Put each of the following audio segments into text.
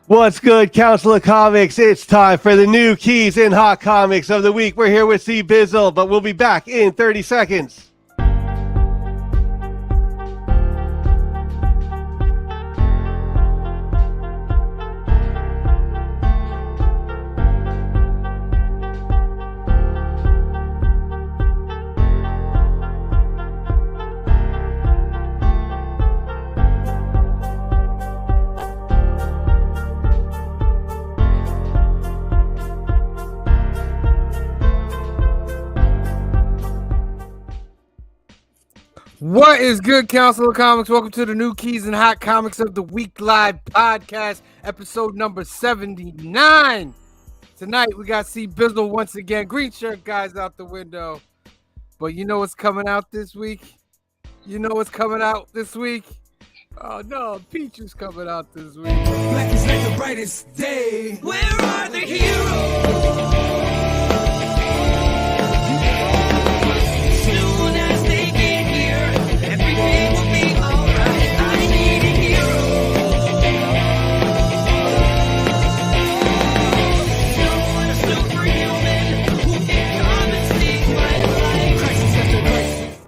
What's good, Council of Comics? It's time for the new keys in hot comics of the week. We're here with C. Bizzle, but we'll be back in 30 seconds. What is good, Council of Comics? Welcome to the New Keys and Hot Comics of the Week live podcast, episode number 79. Tonight, we got C. Bizzle once again. Green shirt guys out the window. But you know what's coming out this week? Oh no, Peach is coming out this week. Black is like the brightest day. Where are the heroes? Soon as they get here, everything will be alright. I need a hero. Someone, a superhuman, who can come and save my life. Crisis after crisis.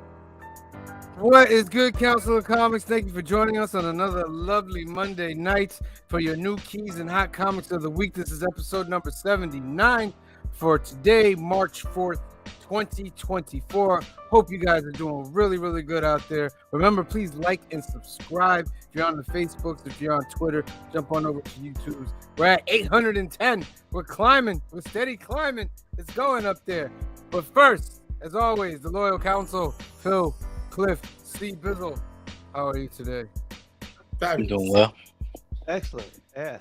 What is good, Council of Comics? Thank you for joining us on another lovely Monday night for your New Keys and Hot Comics of the Week. This is episode number 79 for today, March 4th, 2024. Hope you guys are doing really good out there. Remember, please like and subscribe. If you're on the Facebooks, if you're on Twitter, jump on over to YouTube's. We're at 810. We're climbing. We're steady climbing. It's going up there. But first, as always, the loyal council, Phil, Cliff, C. Bizzle. How are you today? I'm doing well. Excellent. Yeah.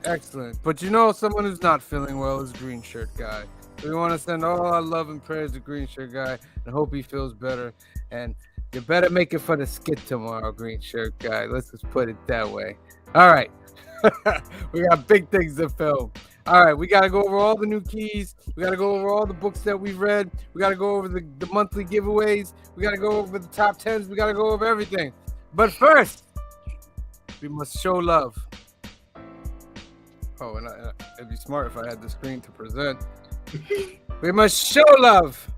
Excellent. But you know, someone who's not feeling well is Green Shirt Guy. We want to send all our love and prayers to Green Shirt Guy and hope he feels better. And you better make it for the skit tomorrow, Green Shirt Guy. Let's just put it that way. All right. We got big things to film. All right, we got to go over all the new keys. We got to go over all the books that we've read. We got to go over the monthly giveaways. We got to go over the top 10s. We got to go over everything. But first, we must show love. Oh, and it'd be smart if I had the screen to present. We must show love.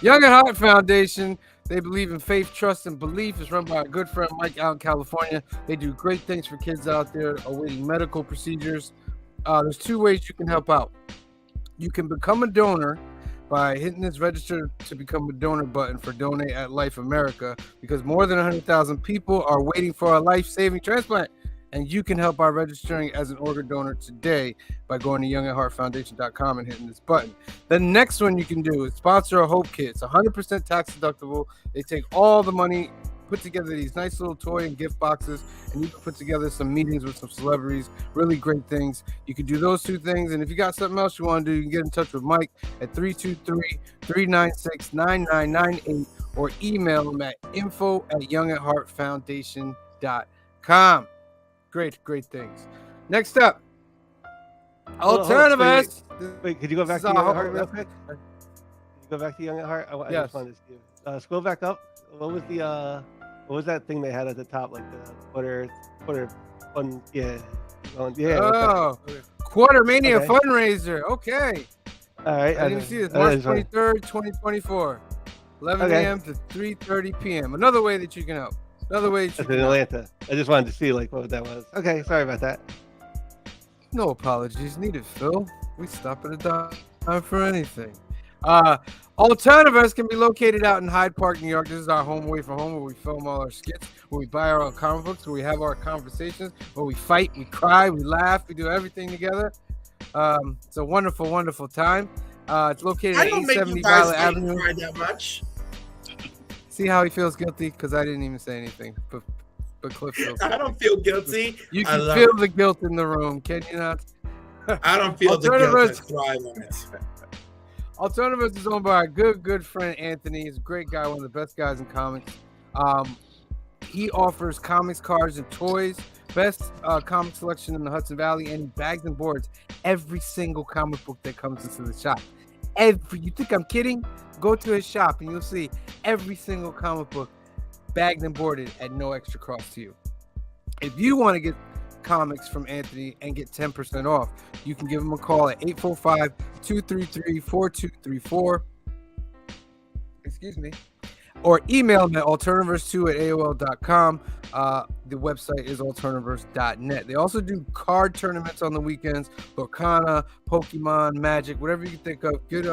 Young at Heart Foundation. They believe in faith, trust, and belief. It's run by our good friend Mike out in California. They do great things for kids out there awaiting medical procedures. There's two ways you can help out. You can become a donor by hitting this register to become a donor button for Donate at Life America, because more than 100,000 people are waiting for a life-saving transplant. And you can help by registering as an organ donor today by going to youngatheartfoundation.com and hitting this button. The next one you can do is sponsor a Hope Kit. It's 100% tax deductible. They take all the money, put together these nice little toy and gift boxes, and you can put together some meetings with some celebrities, really great things. You can do those two things, and if you got something else you want to do, you can get in touch with Mike at 323-396-9998 or email him at info@youngatheartfoundation.com. Great things. Next up, Alternativist. Wait, could you go back to Young at Heart real quick? Could you go back to Young at Heart? I Yes. just wanted to see. Scroll back up. What was that thing they had at the top, like the quarter one? Yeah. Oh, Quartermania Okay. fundraiser. Okay. All right. I didn't see this. March 23rd, 2024. 11 a.m. to 3:30 p.m. Another way that you can help. Another way that you That's can in help. Atlanta. I just wanted to see what that was. Okay, sorry about that. No apologies needed, Phil. We stop at a dime for anything. Alternativist can be located out in Hyde Park, New York. This is our home away from home, where we film all our skits, where we buy our own comic books, where we have our conversations, where we fight, we cry, we laugh, we do everything together. It's a wonderful time. It's located at 870 Violet Avenue. That much. See how he feels guilty? Because I didn't even say anything. But Cliff feels I don't feel guilty. You I can love feel it. the guilt in the room, can you not? I don't feel the guilt. I Alternativist. thrive on it. Alternativist is owned by our good friend Anthony. He's a great guy, one of the best guys in comics. He offers comics, cards, and toys. Best comic selection in the Hudson Valley, and he bags and boards every single comic book that comes into the shop. You think I'm kidding? Go to his shop and you'll see every single comic book bagged and boarded at no extra cost to you. If you want to get comics from Anthony and get 10% off. You can give him a call at 845-233-4234. Excuse me. Or email them at alternaverse2@aol.com. The website is alternaverse.net. They also do card tournaments on the weekends, Lorcana, Pokemon, Magic, whatever you can think of. Give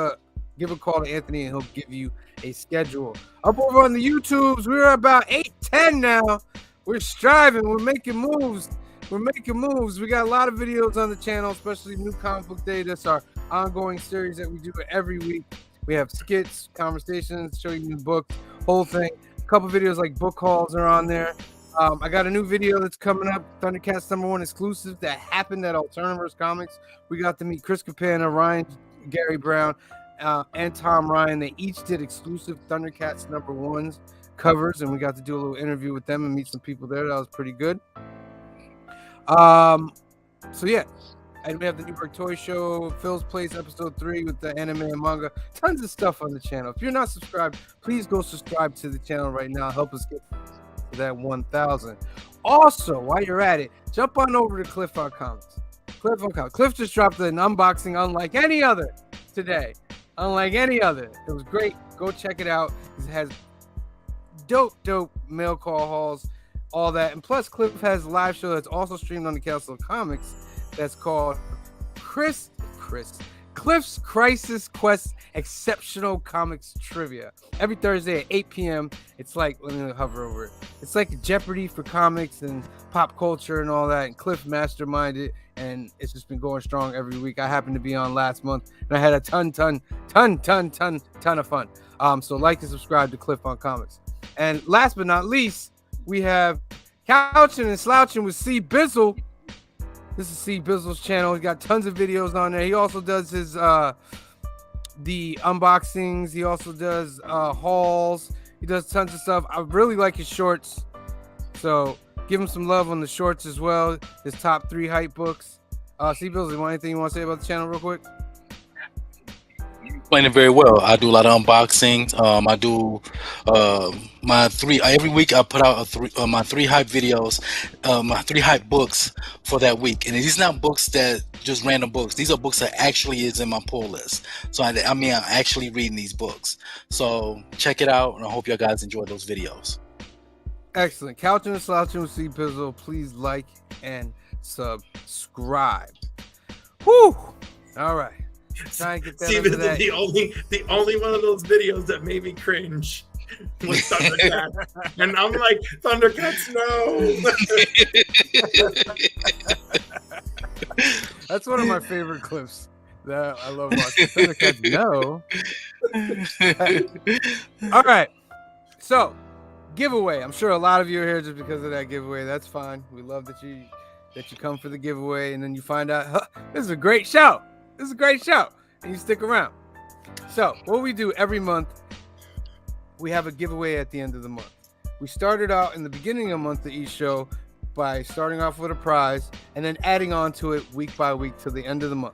a call to Anthony and he'll give you a schedule. Up over on the YouTubes, we're about 810 now. We're striving. We're making moves. We got a lot of videos on the channel, especially New Comic Book Day. That's our ongoing series that we do every week. We have skits, conversations, show you new books, whole thing. A couple videos like book hauls are on there. I got a new video that's coming up, Thundercats #1 exclusive that happened at Alternaverse Comics. We got to meet Chris Capana, Ryan, Gary Brown, and Tom Ryan. They each did exclusive Thundercats #1s covers, and we got to do a little interview with them and meet some people there. That was pretty good. So yeah. And we have the Newburgh Toy Show, Phil's Place, episode 3 with the anime and manga. Tons of stuff on the channel. If you're not subscribed, please go subscribe to the channel right now. Help us get to that 1,000. Also, while you're at it, jump on over to Cliff on Comics. Cliff just dropped an unboxing unlike any other today. Unlike any other. It was great. Go check it out. It has dope mail call hauls, all that. And plus, Cliff has a live show that's also streamed on the Castle of Comics. That's called Cliff's Crisis Quest Exceptional Comics Trivia. Every Thursday at 8 p.m. It's like, let me hover over it. It's like Jeopardy for comics and pop culture and all that. And Cliff masterminded, and it's just been going strong every week. I happened to be on last month, and I had a ton of fun. So like and subscribe to Cliff on Comics. And last but not least, we have Couching and Slouching with C. Bizzle. This is C. Bizzle's channel. He's got tons of videos on there. He also does his the unboxings. He also does hauls. He does tons of stuff. I really like his shorts. So give him some love on the shorts as well. His top 3 hype books. C. Bizzle, anything you want to say about the channel real quick? Explain it very well. I do a lot of unboxings. I do my 3 every week. I put out my 3 hype videos, my 3 hype books for that week. And these not books that just random books. These are books that actually is in my pull list. So I'm actually reading these books. So check it out, and I hope you guys enjoy those videos. Excellent. Couching and Slouching with C. Bizzle. Please like and subscribe. Whew. All right. Try and get that. Steven, the only one of those videos that made me cringe was Thundercats. And I'm like, Thundercats, no. That's one of my favorite clips that I love watching. Thundercats, no. All right. So, giveaway. I'm sure a lot of you are here just because of that giveaway. That's fine. We love that you come for the giveaway, and then you find out, this is a great show. This is a great show, and you stick around. So what we do every month, we have a giveaway at the end of the month. We started out in the beginning of the month of each show by starting off with a prize and then adding on to it week by week till the end of the month.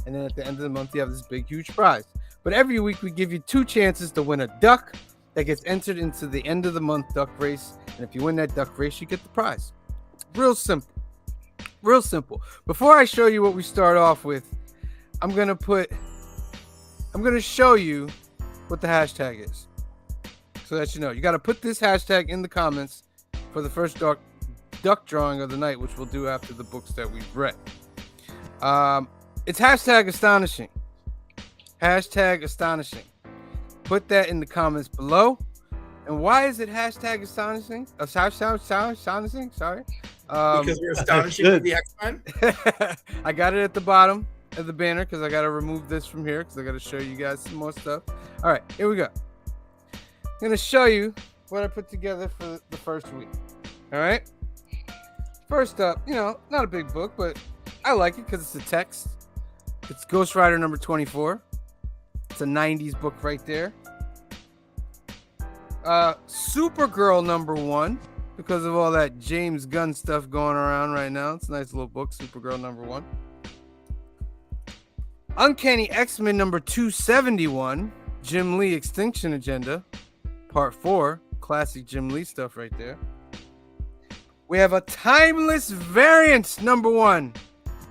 And then at the end of the month, you have this big, huge prize. But every week, we give you 2 chances to win a duck that gets entered into the end of the month duck race. And if you win that duck race, you get the prize. Real simple. Real simple. Before I show you what we start off with, I'm going to show you what the hashtag is. So that you know. You got to put this hashtag in the comments for the first duck drawing of the night, which we'll do after the books that we've read. It's hashtag astonishing. Hashtag astonishing. Put that in the comments below. And why is it hashtag astonishing? Astonishing? Sorry. because we're astonishing with the X-Men. I got it at the bottom of the banner because I got to remove this from here because I got to show you guys some more stuff. All right, here we go. I'm going to show you what I put together for the first week. All right. First up, you know, not a big book, but I like it because it's a text. It's Ghost Rider number 24. It's a 90s book right there. Supergirl number 1, because of all that James Gunn stuff going around right now. It's a nice little book, Supergirl number 1. Uncanny X-Men number 271, Jim Lee Extinction Agenda, part 4. Classic Jim Lee stuff right there. We have a timeless variant number 1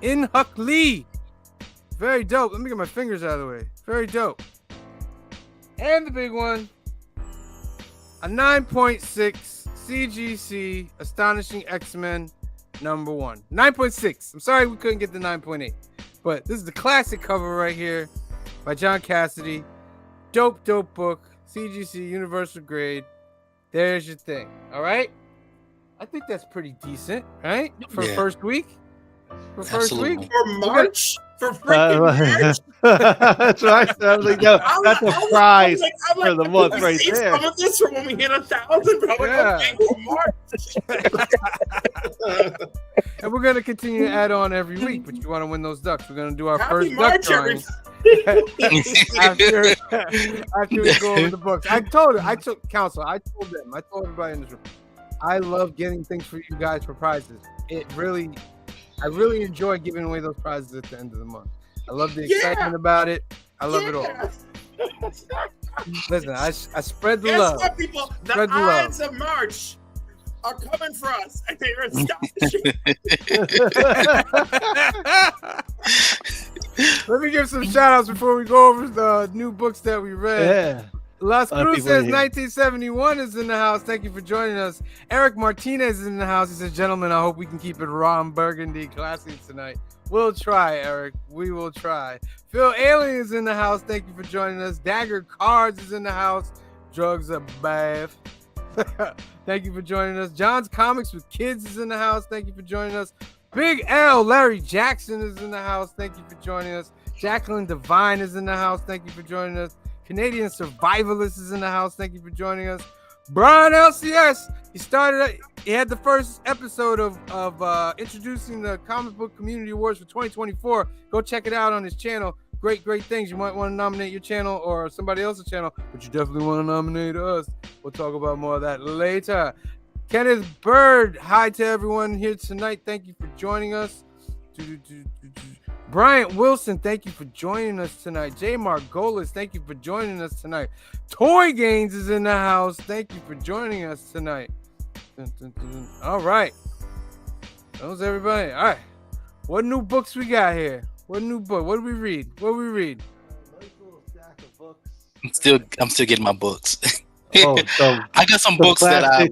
in Huck Lee. Very dope. Let me get my fingers out of the way. Very dope. And the big one, a 9.6 CGC Astonishing X-Men number 1. 9.6. I'm sorry we couldn't get the 9.8. But this is the classic cover right here by John Cassidy. Dope book. CGC Universal Grade. There's your thing. All right? I think that's pretty decent, right? For first week? For first Absolutely. week? For March? For freaking March? That's what I said. I was like, no, that's a prize for the month right save there. Some of this for when we hit 1,000, but I'm like, Yeah. okay, for March. And we're going to continue to add on every week, but you want to win those ducks. We're going to do our Happy first duck March, drawings after we go over the books. I told everybody in this room, I love getting things for you guys for prizes. I really enjoy giving away those prizes at the end of the month. I love the excitement about it. I love it all. Listen, I spread the Guess love. what, people? The Spread the love. odds of March are coming for us, and they're astonishing. Let me give some shout outs before we go over the new books that we read. Yeah. Las A lot of Cruz people in says here. 1971 is in the house. Thank you for joining us. Eric Martinez is in the house. He says, gentlemen, I hope we can keep it raw and burgundy classy tonight. We'll try, Eric. We will try. Phil Alien is in the house. Thank you for joining us. Dagger Cards is in the house. Drugs are bad. Thank you for joining us. John's Comics with Kids is in the house. Thank you for joining us. Big L, Larry Jackson is in the house. Thank you for joining us. Jacqueline Devine is in the house. Thank you for joining us. Canadian Survivalist is in the house. Thank you for joining us. Brian LCS. He had the first episode of introducing the Comic Book Community Awards for 2024. Go check it out on his channel. Great things. You might want to nominate your channel or somebody else's channel, but you definitely want to nominate us. We'll talk about more of that later. Kenneth Bird, hi to everyone here tonight. Thank you for joining us. Bryant Wilson, thank you for joining us tonight. J. Margolis, thank you for joining us tonight. Toy Gaines is in the house. Thank you for joining us tonight. All right. That was everybody. All right. What new books we got here? What new book? What do we read? Nice little stack of books. I'm still getting my books. Oh, I got some books that I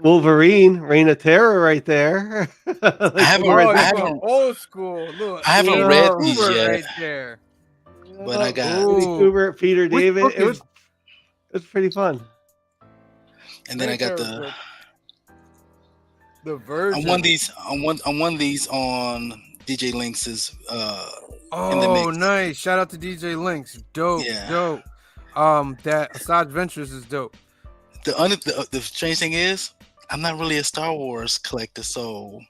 Wolverine, Reign of Terror, right there. I haven't Oh, I that's haven't old school. Look, I haven't Yeah. read these Uber yet. right there. But I got- Rudy Kubert, Peter Which David. book It is- was pretty fun. And then I got the version. I won these on DJ Lynx's in the Oh, mix. nice! Shout out to DJ Lynx. Dope, Yeah. dope. That Asajj Ventures is dope. The strange thing is, I'm not really a Star Wars collector, so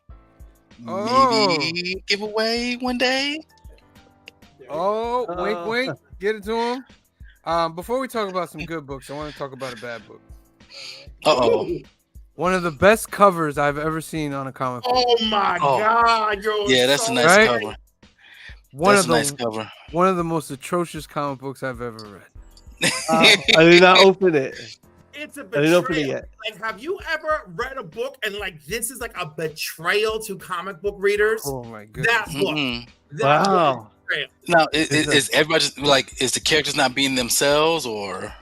Oh. maybe giveaway one day. Oh, wink, wink. Get it to him. Before we talk about some good books, I want to talk about a bad book. Uh-oh. One of the best covers I've ever seen on a comic book. Oh my Oh. God, yo! Yeah, that's a nice Right? cover. One That's of a nice the cover. one of the most atrocious comic books I've ever read. I did not open it. It's a I didn't open it betrayal. yet. Like, have you ever read a book and like this is like a betrayal to comic book readers? Oh my goodness. That book. Mhm. That book Wow. is betrayal. Now, is everybody just, like, is the characters not being themselves, or?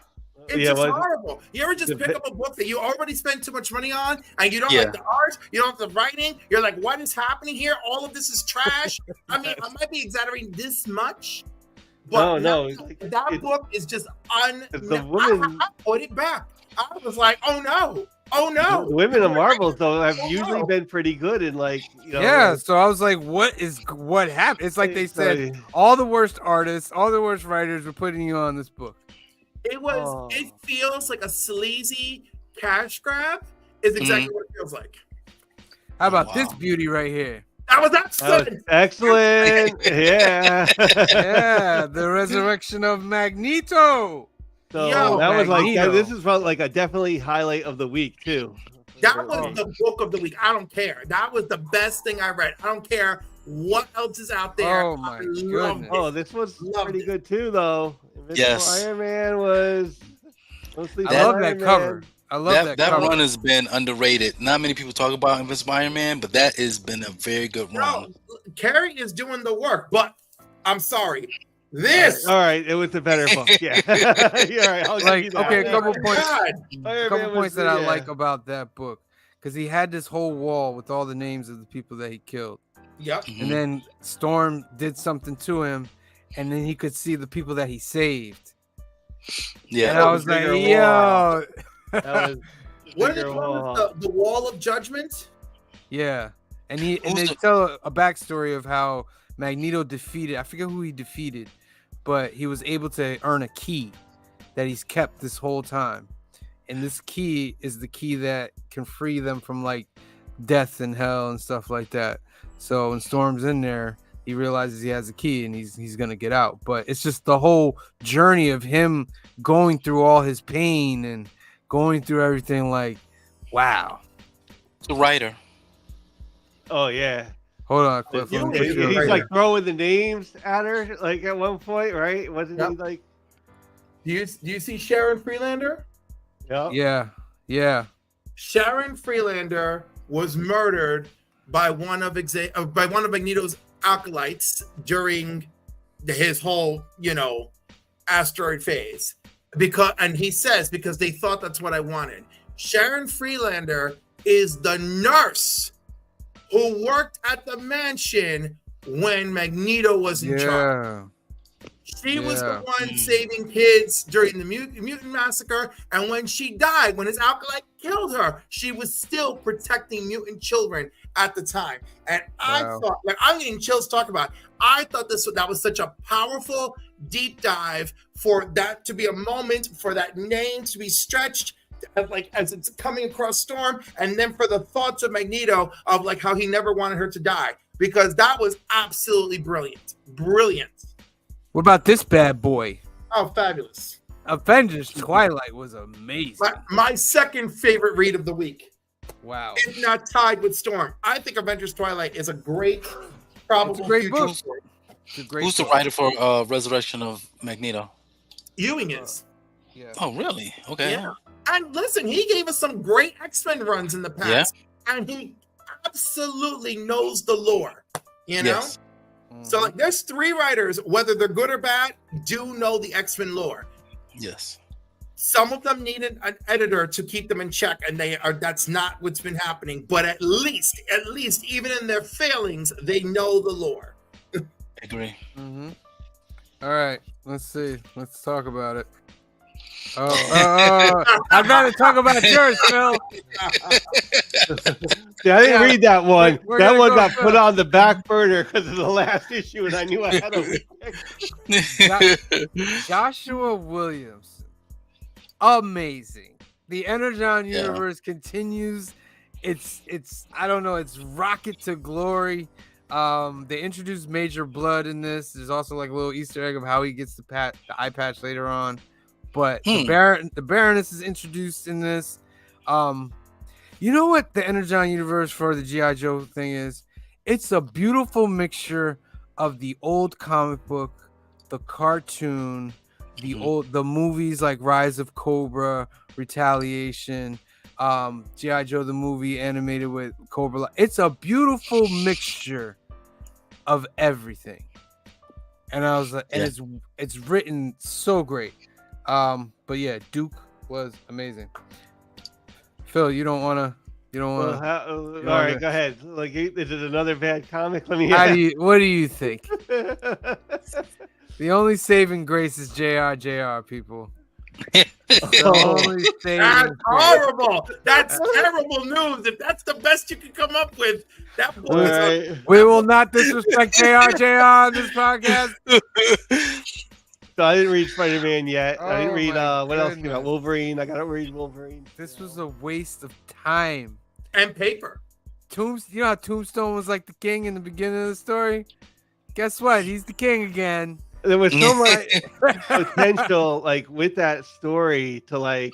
It's Yeah, just well, horrible. You ever just the pick vi- up a book that you already spent too much money on and you don't Yeah. like the art, you don't like the writing, you're like, what is happening here? All of this is trash. I mean, I might be exaggerating this much, but No, that book is just the woman- I put it back. I was like, oh no. The women of Marvels though have Oh, usually no. been pretty good in like Yeah, so I was like, what happened? It's like they said all the worst artists, all the worst writers were putting you on this book. Oh. It feels like a sleazy cash grab is exactly what it feels like. How about Wow. this beauty right here? That was That excellent. was excellent. Yeah. Yeah, the resurrection of Magneto. So Yo, that was like Magneto. this is probably like a definitely highlight of the week too. That was the book of the week. I don't care. That was the best thing I read. I don't care what else is out there. Oh, my I loved goodness. it. Oh, this was Loved pretty it. good too, though. Invincible Yes. Iron Man was. Mostly I love that Iron Man. cover. I love that. That cover. run has been underrated. Not many people talk about Invincible Iron Man, but that has been a very good run. No, Carrie is doing the work, but I'm sorry. This All right, it was a better book. Yeah. You're right. I'll give you that. Okay, a couple my points. God. Iron A couple Man was points that the- I yeah. like about that book, because he had this whole wall with all the names of the people that he killed, Yep. Mhm. and then Storm did something to him, and then he could see the people that he saved. Yeah. And I was like, Bigger yo, wall. That was What did bigger it call wall. it? The Wall of Judgment? yeah. And Who's they the- tell a backstory of how Magneto defeated. I forget who he defeated, but he was able to earn a key that he's kept this whole time. And this key is the key that can free them from like death and hell and stuff like that. So when Storm's in there, he realizes he has a key and he's gonna get out. But it's just the whole journey of him going through all his pain and going through everything. Like, wow. The writer. Oh yeah. Hold on, Cliff. You let me know, put he- you He's over like here. throwing the names at her, like at one point, right? Wasn't he Yep. like? Do you see Sharon Freelander? Yeah. Yeah. Sharon Freelander was murdered by one of Magneto's acolytes during his whole, asteroid phase. And he says, because they thought that's what I wanted. Sharon Freelander is the nurse who worked at the mansion when Magneto was in charge. Yeah. She was the Yeah. one saving kids during the mutant massacre, and when she died, when his acolyte killed her, she was still protecting mutant children at the time. And I Wow. thought, like, I'm getting chills talking about it. I thought that was such a powerful deep dive for that to be a moment for that name to be stretched. As it's coming across Storm, and then for the thoughts of Magneto of like how he never wanted her to die, because that was absolutely brilliant. What about this bad boy? Oh, fabulous. Avengers Twilight was amazing. My second favorite read of the week, Wow. if not tied with Storm. I think Avengers Twilight is a great, probable It's a great future book. story. It's a great Who's the book. writer for Resurrection of Magneto? Ewing is. Yeah. Oh, really? Okay. Yeah. And listen, he gave us some great X-Men runs in the past. And he absolutely knows the lore. You know? Yes. So like there's 3 writers, whether they're good or bad, do know the X-Men lore. Yes. Some of them need an editor to keep them in check, and that's not what's been happening. But at least, even in their failings, they know the lore. I agree. Mm-hmm. All right. Let's see. Let's talk about it. I'd rather talk about yours, Phil. Yeah, I didn't read that one. We're That gonna one go got first. put on the back burner because of the last issue, and I knew I had to read. Joshua Williams. Amazing. The Energon Yeah. universe continues. It's I don't know, it's rocket to glory. They introduced Major Blood in this. There's also like a little Easter egg of how he gets the eye patch later on. But the Baroness is introduced in this. You know what the Energon universe for the G.I. Joe thing is? It's a beautiful mixture of the old comic book, the cartoon, the movies like Rise of Cobra, Retaliation, G.I. Joe the movie animated with Cobra. It's a beautiful mixture of everything. And I was like, and it's written so great. But yeah, Duke was amazing. Phil, you don't want to. Well, all right, go ahead. Like, is it another bad comic? Let me. What do you think? The only saving grace is JR, people. The only saving That's grace. horrible. That's terrible news. If that's the best you can come up with, that book All is right. We will not disrespect JR on this podcast. So I didn't read Spider-Man yet. I didn't Oh read my what else came goodness. out? Wolverine. I gotta read Wolverine. This was a waste of time. and paper. You know how Tombstone was like the king in the beginning of the story? Guess what? He's the king again. There was so much potential, like with that story, to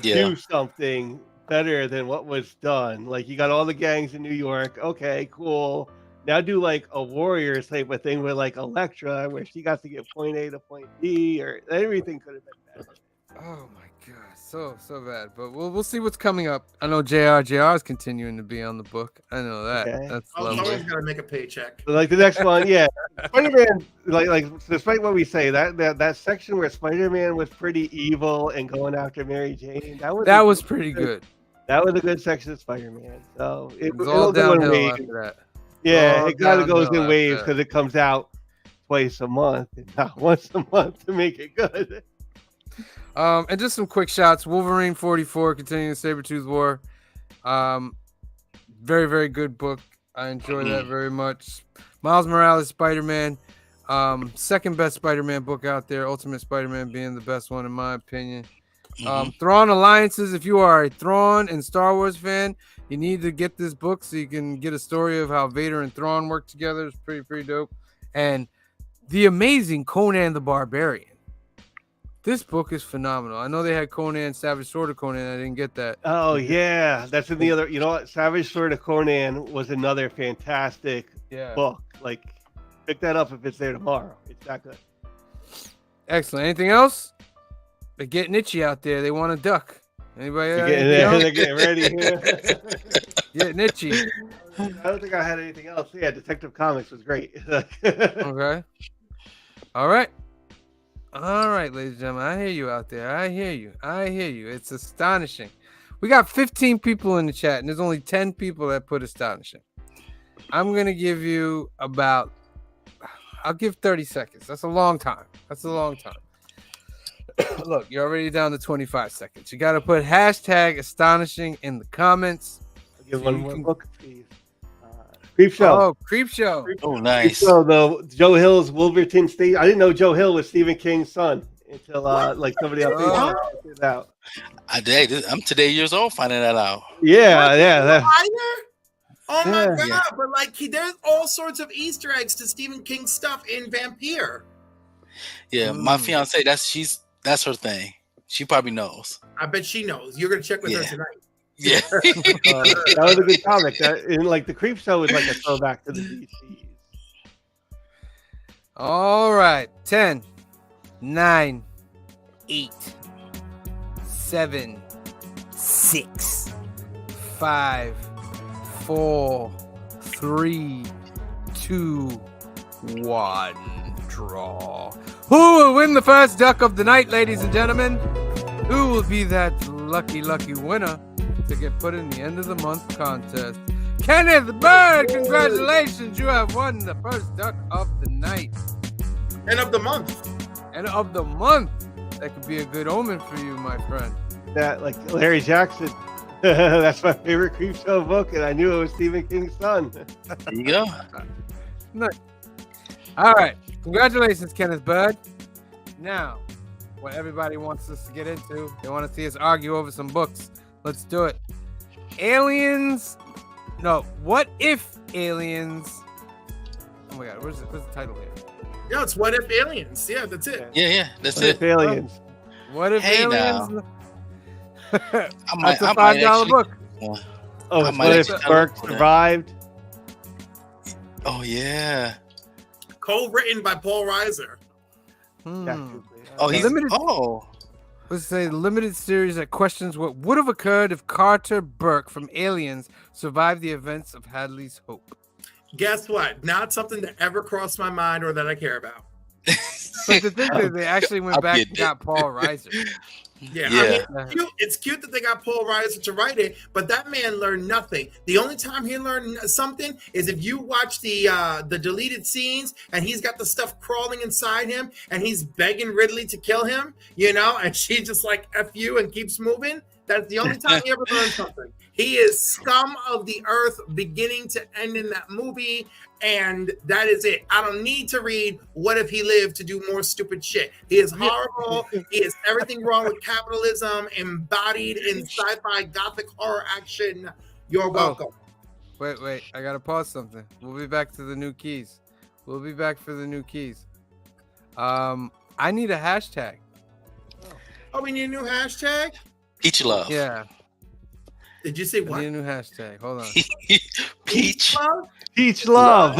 do something better than what was done. Like you got all the gangs in New York. Okay, cool. Now do like a Warriors type of thing with like Elektra, where she got to get point A to point B, or everything could have been better. Oh my god. so bad. But we'll see what's coming up. I know JR is continuing to be on the book. I know that. Okay. That's Oh, lovely. someone's gotta make a paycheck. Like the next one, yeah. Spider-Man, like despite what we say, that section where Spider-Man was pretty evil and going after Mary Jane, That was pretty good. That was a good section of Spider-Man. So It was all it'll go in downhill waves. after that. Yeah, all it kind of goes downhill in waves after that. because it comes out twice a month and not once a month to make it good. And just some quick shots. Wolverine 44, continuing the Sabretooth War. Very, very good book. I enjoy that very much. Miles Morales, Spider-Man. Second best Spider-Man book out there. Ultimate Spider-Man being the best one in my opinion. Thrawn Alliances. If you are a Thrawn and Star Wars fan, you need to get this book so you can get a story of how Vader and Thrawn work together. It's pretty dope. And the amazing Conan the Barbarian. This book is phenomenal. I know they had Conan, Savage Sword of Conan. I didn't get that. Oh yeah, that's in the other. You know what? Savage Sword of Conan was another fantastic book. Like, pick that up if it's there tomorrow. It's that good. Excellent. Anything else? They're getting itchy out there. They want to duck. Anybody? They're getting ready here. Getting itchy. I don't think I had anything else. Yeah, Detective Comics was great. Okay. All right, ladies and gentlemen. I hear you out there. I hear you. It's astonishing. We got 15 people in the chat, and there's only 10 people that put astonishing. I'm going to give you I'll give 30 seconds. That's a long time. Look, you're already down to 25 seconds. You got to put hashtag astonishing in the comments. I'll give one more book, please. Creep Show. Oh, Creep Show. Oh, nice. So though, Joe Hill's Wolverton State. I didn't know Joe Hill was Stephen King's son until like somebody else figured it out. I'm today years old finding that out. Yeah. Oh my god! Yeah. But like, there's all sorts of Easter eggs to Stephen King stuff in Vampire. Yeah, my fiance, that's her thing. She probably knows. I bet she knows. You're gonna check with her tonight. Yeah. That was a good comic. And like the Creep Show was like a throwback to the DCs. All right. 10, 9, 8, 7, 6, 5, 4, 3, 2, 1. Draw. Who will win the first duck of the night, ladies and gentlemen? Who will be that lucky winner to get put in the end of the month contest? Kenneth Bird, congratulations. You have won the first duck of the night. And of the month. That could be a good omen for you, my friend. That, like Larry Jackson. That's my favorite Creep Show book, and I knew it was Stephen King's son. There you go. Nice. All right. Congratulations, Kenneth Bird. Now, what everybody wants us to get into, they want to see us argue over some books. Let's do it. What if aliens? Oh my God, where's the title here? Yeah, it's What If Aliens. Yeah, that's it. Yeah, that's What it. if aliens? What if aliens? That's a $5 book. Oh, what if Burke survived? Oh yeah. Co-written by Paul Reiser. Let's say the limited series that questions what would have occurred if Carter Burke from Aliens survived the events of Hadley's Hope. Guess what? Not something that ever crossed my mind or that I care about. But the thing is, they actually went back and got Paul Reiser. Yeah. I mean, it's cute that they got Paul Reiser to write it, but that man learned nothing. The only time he learned something is if you watch the deleted scenes and he's got the stuff crawling inside him and he's begging Ridley to kill him, and she just like F you and keeps moving. That's the only time he ever learned something. He is scum of the earth beginning to end in that movie, and that is it. I don't need to read What If He Lived to do more stupid shit. He is horrible. He is everything wrong with capitalism embodied in sci-fi gothic horror action. You're welcome. Wait. I got to pause something. We'll be back to the new keys. We'll be back for the new keys. I need a hashtag. Oh, we need a new hashtag? Peach love. Yeah. Did you say what? I need a new hashtag. Hold on. Peach. Peach love.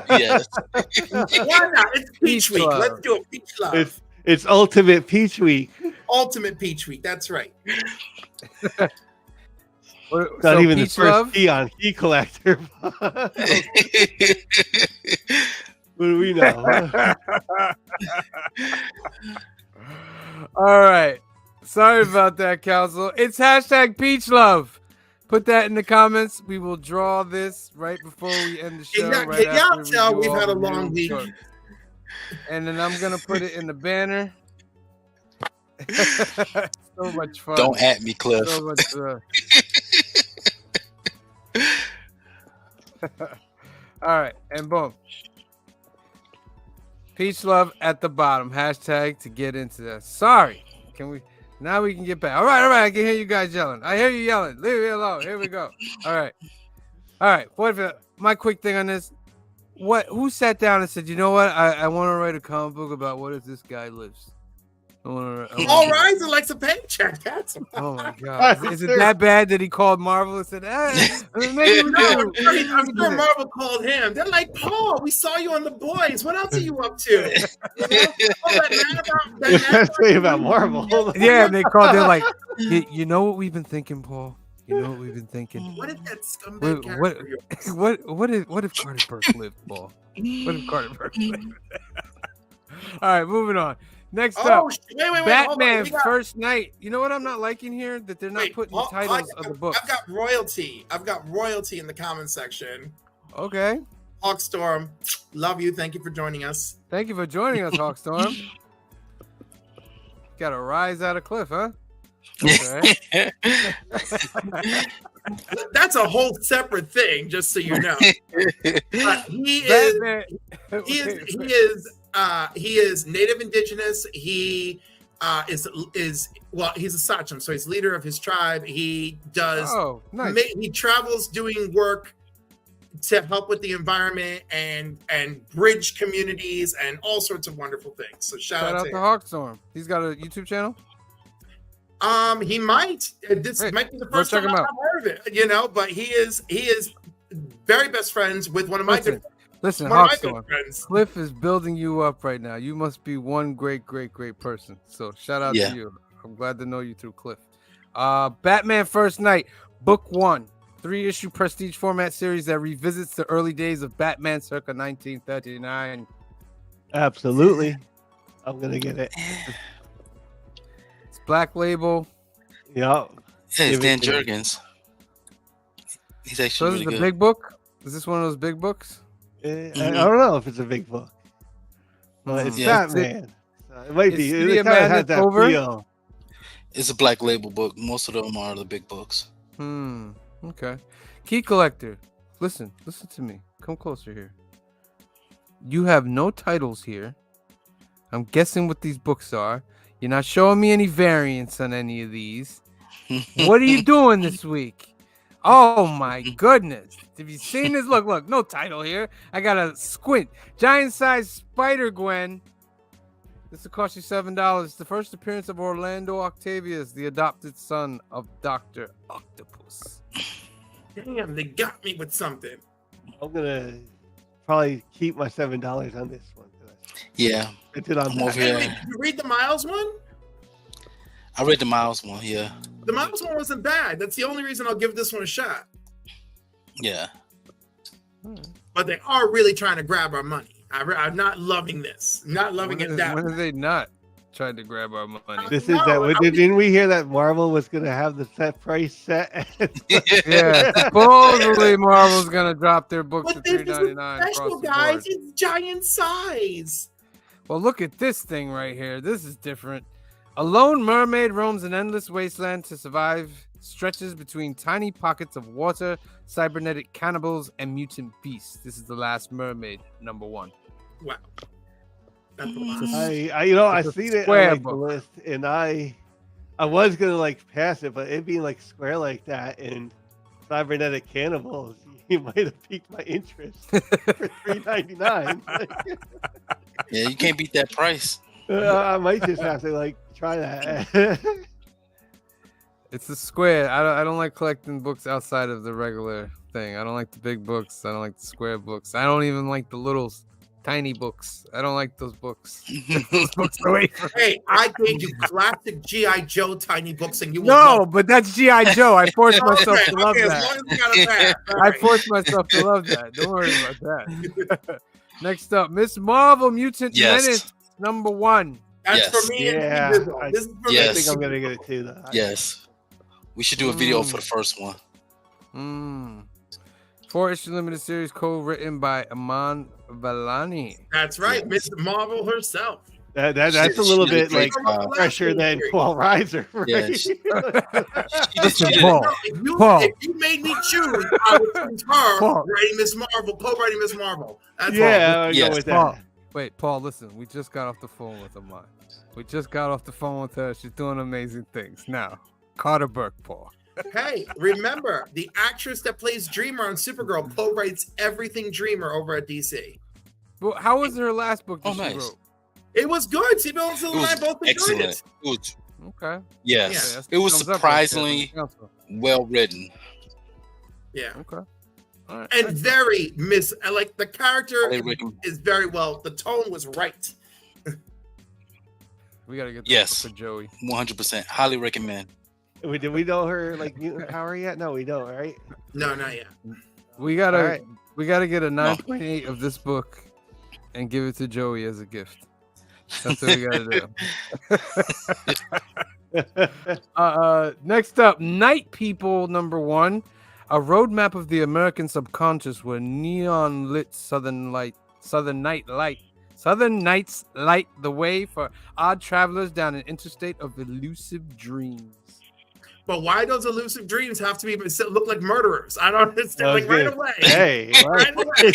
Yes. Why not? It's Peach Week. Love. Let's do a Peach Love. It's Ultimate Peach Week. Ultimate Peach Week. That's right. It's not even the Peach first Love? key on Key Collector. What do we know? All right. Sorry about that, Council. It's hashtag Peach Love. Put that in the comments. We will draw this right before we end the show. Exactly. Right Can y'all after we tell do we've all had a the long news week? books. And then I'm gonna put it in the banner. So much fun. Don't at me, Cliff. So much fun. All right, and boom. Peach Love at the bottom. Hashtag to get into that. Sorry. Can we now we can get back. All right. I can hear you guys yelling. I hear you yelling. Leave me alone. Here we go. All right. My quick thing on this. Who sat down and said, you know what? I want to write a comic book about what if this guy lives. All Rising likes a paycheck. That's Oh my God! Is it that bad that he called Marvel and said, maybe we no, do. I'm sure Marvel called him. They're like, Paul, we saw you on The Boys. What else are you up to? You know? Oh, That's way about Marvel. Yeah, and they called. They're like, you know what we've been thinking, Paul. You know what we've been thinking. What if that scumbag character? What if Carter Burke lived, Paul? What if Carter Burke lived? All right, moving on. Next up, wait, Batman hold on. First Night. You know what I'm not liking here? That they're not putting the titles of the books. I've got royalty. in the comment section. Okay. Hawkstorm, love you. Thank you for joining us. Thank you for joining us, Hawkstorm. Got to rise out of cliff, huh? Okay. That's a whole separate thing, just so you know. He is native indigenous. He is he's a Sachem, so he's leader of his tribe. He does nice. He travels doing work to help with the environment and bridge communities and all sorts of wonderful things. So shout out to Hawkstorm. He's got a YouTube channel. He might. This might be the first time I've heard of it, you know. But he is very best friends with one of my good. Listen, Hawkstorm. Cliff is building you up right now. You must be one great person. So shout out to you. I'm glad to know you through Cliff. Batman First Night, Book 1, 3-issue prestige format series that revisits the early days of Batman circa 1939. Absolutely. I'm gonna get it. It's Black Label. Yeah. It's Dan Jurgens. He's actually So this really is the good. big book? Is this one of those big books? I don't know if it's a big book. But it's Batman. It might be. It kind of has that feel. It's a Black Label book. Most of them are the big books. Okay. Key Collector. Listen to me. Come closer here. You have no titles here. I'm guessing what these books are. You're not showing me any variants on any of these. What are you doing this week? Oh my goodness. Have you seen this? Look, no title here. I got a squint. Giant size Spider-Gwen. This will cost you $7. It's the first appearance of Orlando Octavius, the adopted son of Dr. Octopus. Damn, they got me with something. I'm gonna probably keep my $7 on this one. Yeah. I'm over here. Did you read the Miles one? I read the Miles one, yeah. The Miles one wasn't bad. That's the only reason I'll give this one a shot. Yeah. But they are really trying to grab our money. I'm not loving this. Not loving it that When are they not trying to grab our money? This is that. Didn't we hear that Marvel was going to have the set price set? Yeah, supposedly Marvel's going to drop their books to $3.99. Special, guys. It's giant size. Well, look at this thing right here. This is different. A lone mermaid roams an endless wasteland to survive, stretches between tiny pockets of water, cybernetic cannibals, and mutant beasts. This is The Last Mermaid, #1. Wow. That's a lot. I seen it on the list, and I was gonna pass it, but it being square like that and cybernetic cannibals, you might have piqued my interest for $3.99. Yeah, you can't beat that price. I might just have to try that. It's a square. I don't like collecting books outside of the regular thing. I don't like the big books. I don't like the square books. I don't even like the little tiny books. I don't like those books. Those books away from me. Hey, I gave you classic GI Joe tiny books, and you will No, love but that's GI Joe. I forced them. myself Okay, to love okay, as that. long as we got a pass. All I right. forced myself to love that. Don't worry about that. Next up, Miss Marvel Mutant Yes. Menace #1. That's Yes. for me Yeah, and Bizzle. I- This is for Yes. I think I'm gonna get it too. Though. Yes. We should do a video for the first one. 4-issue limited series co-written by Aman Valani. That's right, Miss Marvel herself. That's a She little did a bit great like job. fresher than Paul Reiser, right? Yeah, she Listen, did Paul. Paul. If you made me choose, I would choose her Paul. writing Miss Marvel, co-writing Miss Marvel. That's Yeah, I would Yes. go with Paul. that. Wait, Paul, listen. We just got off the phone with Aman. We just got off the phone with her. She's doing amazing things. Now, Carter Burke, Paul. Hey, remember the actress that plays Dreamer on Supergirl co-writes everything Dreamer over at DC. Well, how was her last book that Oh, she nice. wrote? It was good. See, Bill and It I was both enjoyed excellent. it. It was, Okay. yes. that's It was thumbs up right there from the surprisingly council. well written. Yeah, Okay. All right. and very like the character Highly recommend- is very well. The tone was right. We gotta get this Yes. for Joey. 100%. Highly recommend. Did we know her like mutant power yet? No, we don't, right? No, not yet. We gotta All right. we gotta get a 9.8 of this book and give it to Joey as a gift. That's what we gotta do. Next up, Night People #1, a roadmap of the American subconscious where neon lit Southern Nights light the way for odd travelers down an interstate of elusive dreams. But why those elusive dreams have to be look like murderers? I don't understand. Like right away. Hey, Right away.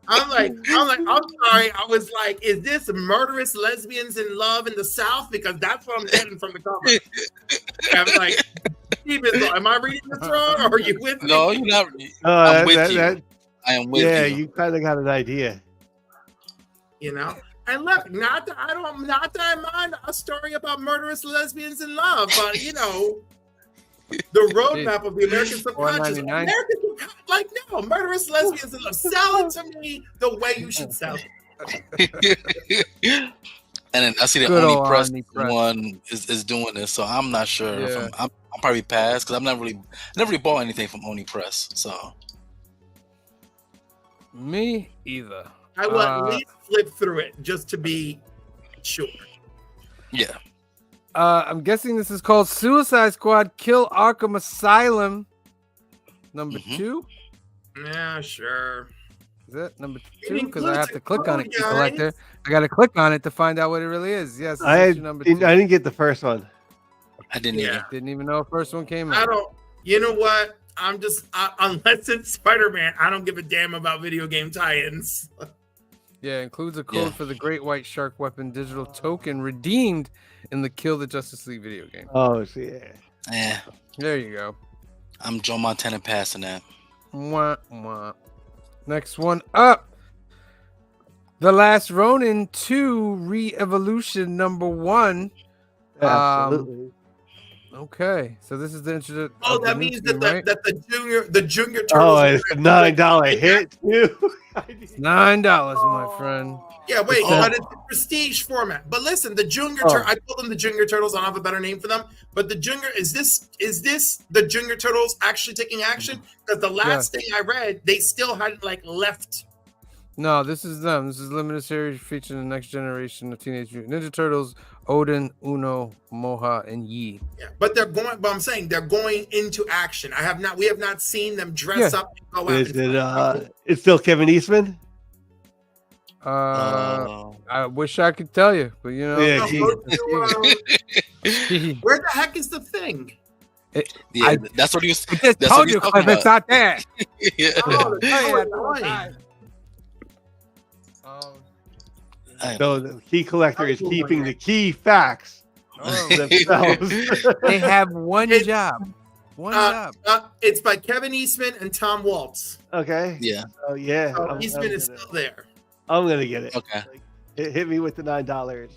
I'm sorry. I was like, is this murderous lesbians in love in the South? Because that's what I'm getting from the cover. I'm like, Steven, am I reading this wrong? Or are you with me? No, you're not. I'm with you. that- I am with yeah, you. you kind of got an idea. You know. And look, not that I mind a story about murderous lesbians in love, but you know, the roadmap of the American subconscious. $4.99. Like no, murderous lesbians in love. Sell it to me the way you should sell it. And then I see the Good Only old Press Omni Press. one is doing this, so I'm not sure. If Yeah. I'm probably past because never really bought anything from Only Press. So Me either. I will at least flip through it just to be sure. yeah, I'm guessing this is called Suicide Squad Kill Arkham Asylum Mhm. 2. Yeah, sure. Is that number It 2? Because I includes have to click on it, code, Key Collector. guys. I got to click on it to find out what it really is. Yes, I it's issue number 2. didn't get the first one. I didn't Yeah. either. Didn't even know the first one came I out. don't. You know what? I'm just unless it's Spider-Man, I don't give a damn about video game tie-ins. Yeah, includes a code Yeah. for the Great White Shark Weapon digital token redeemed in the Kill the Justice League video game. Oh, so yeah. Eh, There you go. I'm Joe Montana passing that. Mwah, mwah. Next one up. The Last Ronin 2 Re-Evolution #1. Absolutely. Okay, so this is the introduction. Oh, that means that the junior turtles. Oh, it's a $9 hit too. $9, my friend. Yeah, wait, Oh. but it's the prestige format. But listen, the junior Oh. I call them the junior turtles. I don't have a better name for them. But the junior is this the junior turtles actually taking action? Because the last thing I read, they still hadn't like left. No, this is them. This is limited series featuring the next generation of Teenage Mutant Ninja Turtles: Odin, Uno, Moha, and Yi. Yeah, but they're going. But I'm saying they're going into action. We have not seen them dress Yeah. up and go out. Is and it it's still Kevin Eastman? I wish I could tell you, but you know, Yeah, No, he- go to, where the heck is the thing? Yeah, I- that's what he was. I just That's told what he's you, talking Cliff, it's about. not there. Yeah. Oh, the Tell you that toy. the whole time. So the key collector is keeping the key facts Oh, themselves. they have one It- job. One Uh, job. It's by Kevin Eastman and Tom Waltz. Okay. Yeah. Oh yeah. So Eastman is gonna, still there. I'm gonna get it. Okay. Hit me with the $9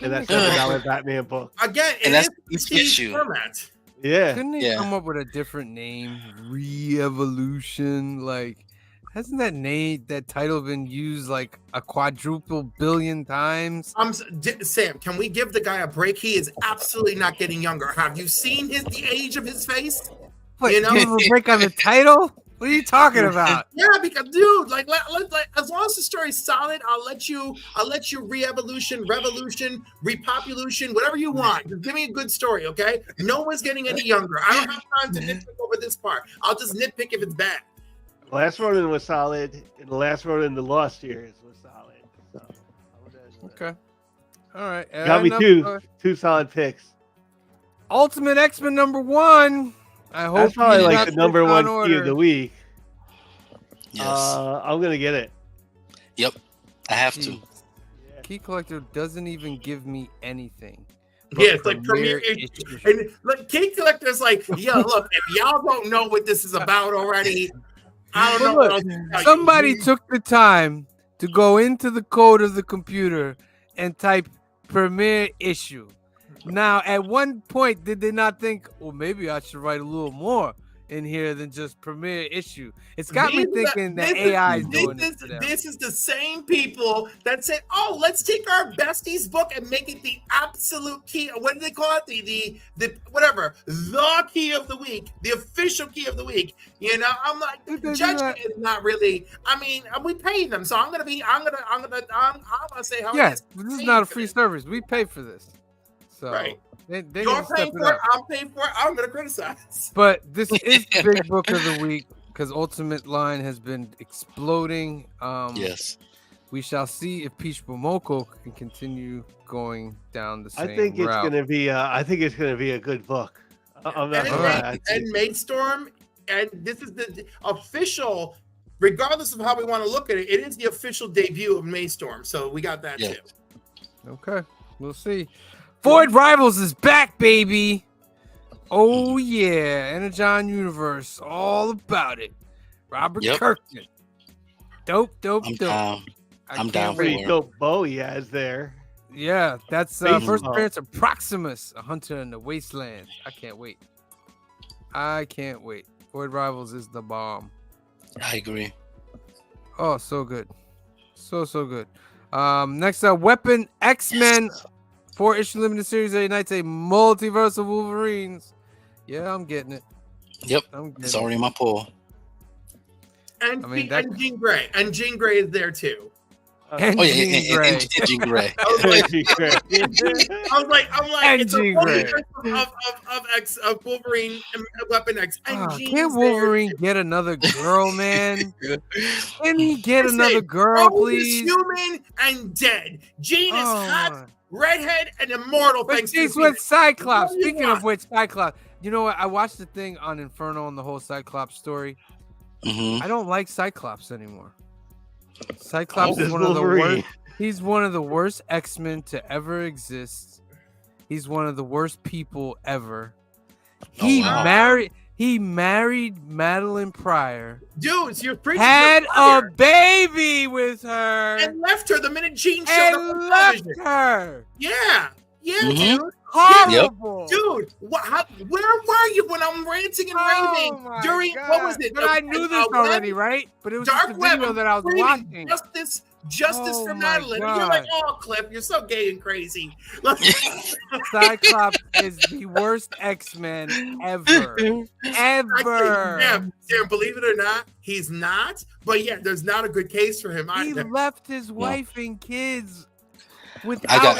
and that $7 Batman book. Again, And it that's is each prestige issue. format. Yeah. Couldn't they Yeah. come up with a different name? Re-evolution, like Hasn't that title been used like a quadruple billion times? Sam, can we give the guy a break? He is absolutely not getting younger. Have you seen the age of his face? What, You know? give him a break on the title? What are you talking about? Yeah, because dude, like as long as the story's solid, I'll let you re-evolution, revolution, repopulation, whatever you want. Just give me a good story, okay? No one's getting any younger. I don't have time to nitpick over this part. I'll just nitpick if it's bad. Last Ronin was solid, and the last Ronin in the Lost Years was solid. So, Okay. All right. got me two solid picks. Ultimate X-Men #1. I hope That's probably he's like not the number put one on key of order. the week. Yes. I'm gonna get it. Yep. I have to. Jeez. Key Collector doesn't even give me anything. Yeah, it's like premiere issues. and like Key Collector's like, yeah, look, if y'all don't know what this is about already, I don't know what else to tell you. Somebody took the time to go into the code of the computer and type premiere issue. Now, at one point, did they not think, well, maybe I should write a little more in here than just premiere issue? It's got me thinking that AI is doing this to them. This is the same people that said, "Oh, let's take our bestie's book and make it the absolute key." What do they call it? The whatever, the key of the week, the official key of the week. You know, I'm like, judgment is not really. I mean, we pay them, so I'm gonna say how. Yes, this is not a free service. We pay for this. So right. They You're paying for it. I'm paying for it. I'm gonna criticize. But this is the big book of the week because Ultimate line has been exploding. Yes. We shall see if Peach Momoko can continue going down the same I think route. it's gonna be. I think it's gonna be a good book. I'm not gonna lie. And Maidstone, and this is the official. Regardless of how we want to look at it, it is the official debut of Maidstone. So we got that too. Okay, we'll see. Void Rivals is back, baby. Oh yeah, Energon Universe, all about it. Robert Kirkman. Dope. I'm down for Pretty it. dope bow he has there. Yeah, that's first appearance of Proximus, a hunter in the wasteland. I can't wait. Void Rivals is the bomb. I agree. Oh, so good. So good. Next up, Weapon X-Men. 4-issue limited series that unites a multiverse of Wolverines. Yeah, I'm getting it. Yep. It's already in my pull. And Jean Grey. And Jean Grey is there too. And Jean Grey. And Jean Grey. I was like, it's a multiverse of Wolverine and Weapon X. And can't Wolverine get another girl, man? Can he get another girl, please? He's human and dead. Jean is hot, redhead, and immortal. But Thanks she's to with Cyclops. Speaking of which, Cyclops. You know what? I watched the thing on Inferno and the whole Cyclops story. Mm-hmm. I don't like Cyclops anymore. Cyclops is one of the worst. He's one of the worst X-Men to ever exist. He's one of the worst people ever. He married Madeline Pryor. Dude, you're preaching. Had a baby with her and left her the minute Jean showed up on television. Her. Yeah, Mm-hmm. dude. Horrible. Dude, where were you when I'm ranting and raving during what was it? But I knew this already, right? But it was Dark just the video that I was watching. Justice for Madeline. And you're like, oh, Cliff, you're so gay and crazy. Cyclops is the worst X-Men ever. Damn, believe it or not, he's not. But yeah, there's not a good case for him. He left his wife and kids without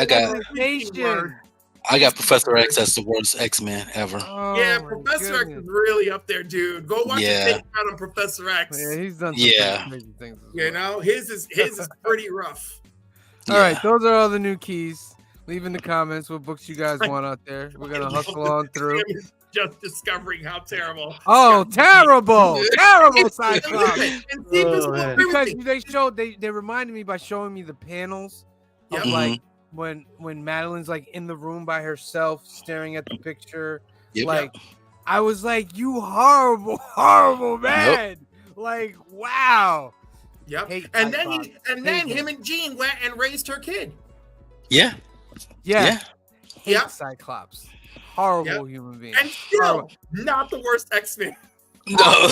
I got Professor X as the worst X-Men ever. Yeah, Professor X is really up there, dude. Go watch the takedown on Professor X. Yeah, he's done some crazy things. You know, his is pretty rough. All right, those are all the new keys. Leave in the comments what books you guys want out there. We're gonna hustle on through. Just discovering how terrible. Oh, terrible Cyclops. Because they reminded me by showing me the panels of like when Madeline's like in the room by herself staring at the picture. I was like, you horrible man. Like, wow. Yep. And then him and Jean went and raised her kid. Yeah. Cyclops. Horrible human being. And still not the worst X-Men. No.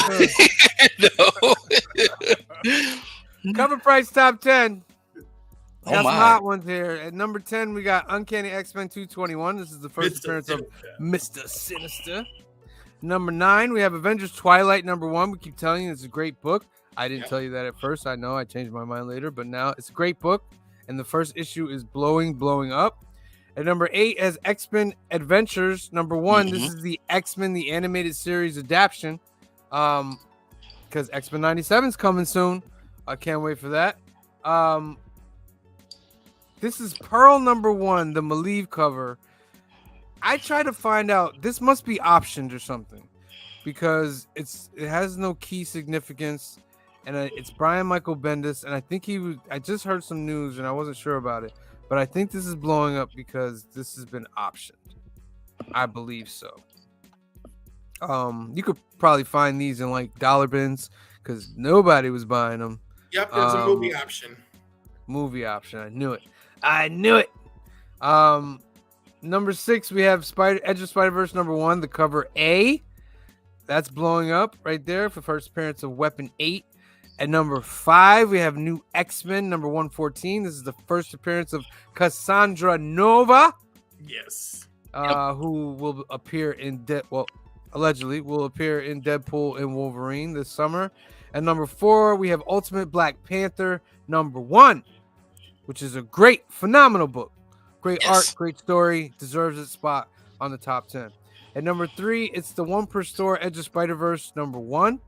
No. Cover price top 10. Oh Got some my. hot ones here. At number 10, we got Uncanny X-Men 221. This is the first appearance of Mr. Sinister. Number 9, we have Avengers Twilight number 1. We keep telling you it's a great book. I didn't tell you that at first. I know I changed my mind later, but now it's a great book. And the first issue is blowing up. At number 8 as X-Men Adventures number 1. This is the X-Men the animated series adaptation. Because X-Men 97 is coming soon. I can't wait for that. This is Pearl number 1, the Malieve cover. I tried to find out. This must be optioned or something because it has no key significance, and it's Brian Michael Bendis, and I think I just heard some news and I wasn't sure about it, but I think this is blowing up because this has been optioned. I believe so. You could probably find these in like dollar bins because nobody was buying them. Yep, there's a movie option. Movie option. I knew it. Number 6, we have Edge of Spider-Verse number 1, the cover A. That's blowing up right there for first appearance of Weapon 8. At number 5, we have New X-Men number 114. This is the first appearance of Cassandra Nova. Yes. Who will appear in allegedly will appear in Deadpool and Wolverine this summer. At number 4, we have Ultimate Black Panther number 1, which is a great, phenomenal book. Great art, great story, deserves its spot on the top 10. At number 3, it's the one per store Edge of Spider-Verse number 1.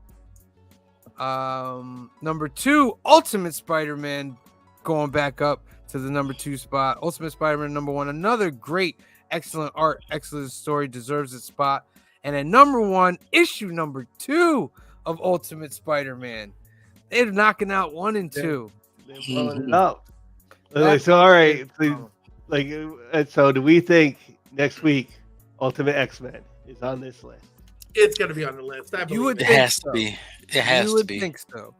Number 2, Ultimate Spider-Man going back up to the number 2 spot. Ultimate Spider-Man number 1, another great, excellent art, excellent story, deserves its spot. And at number 1, issue number 2 of Ultimate Spider-Man. They're knocking out 1 and 2. They're blowing it up. So all right, so do we think next week Ultimate X-Men is on this list? It's going to be on the list. You would It think has so. to be. It has you to would be. think so.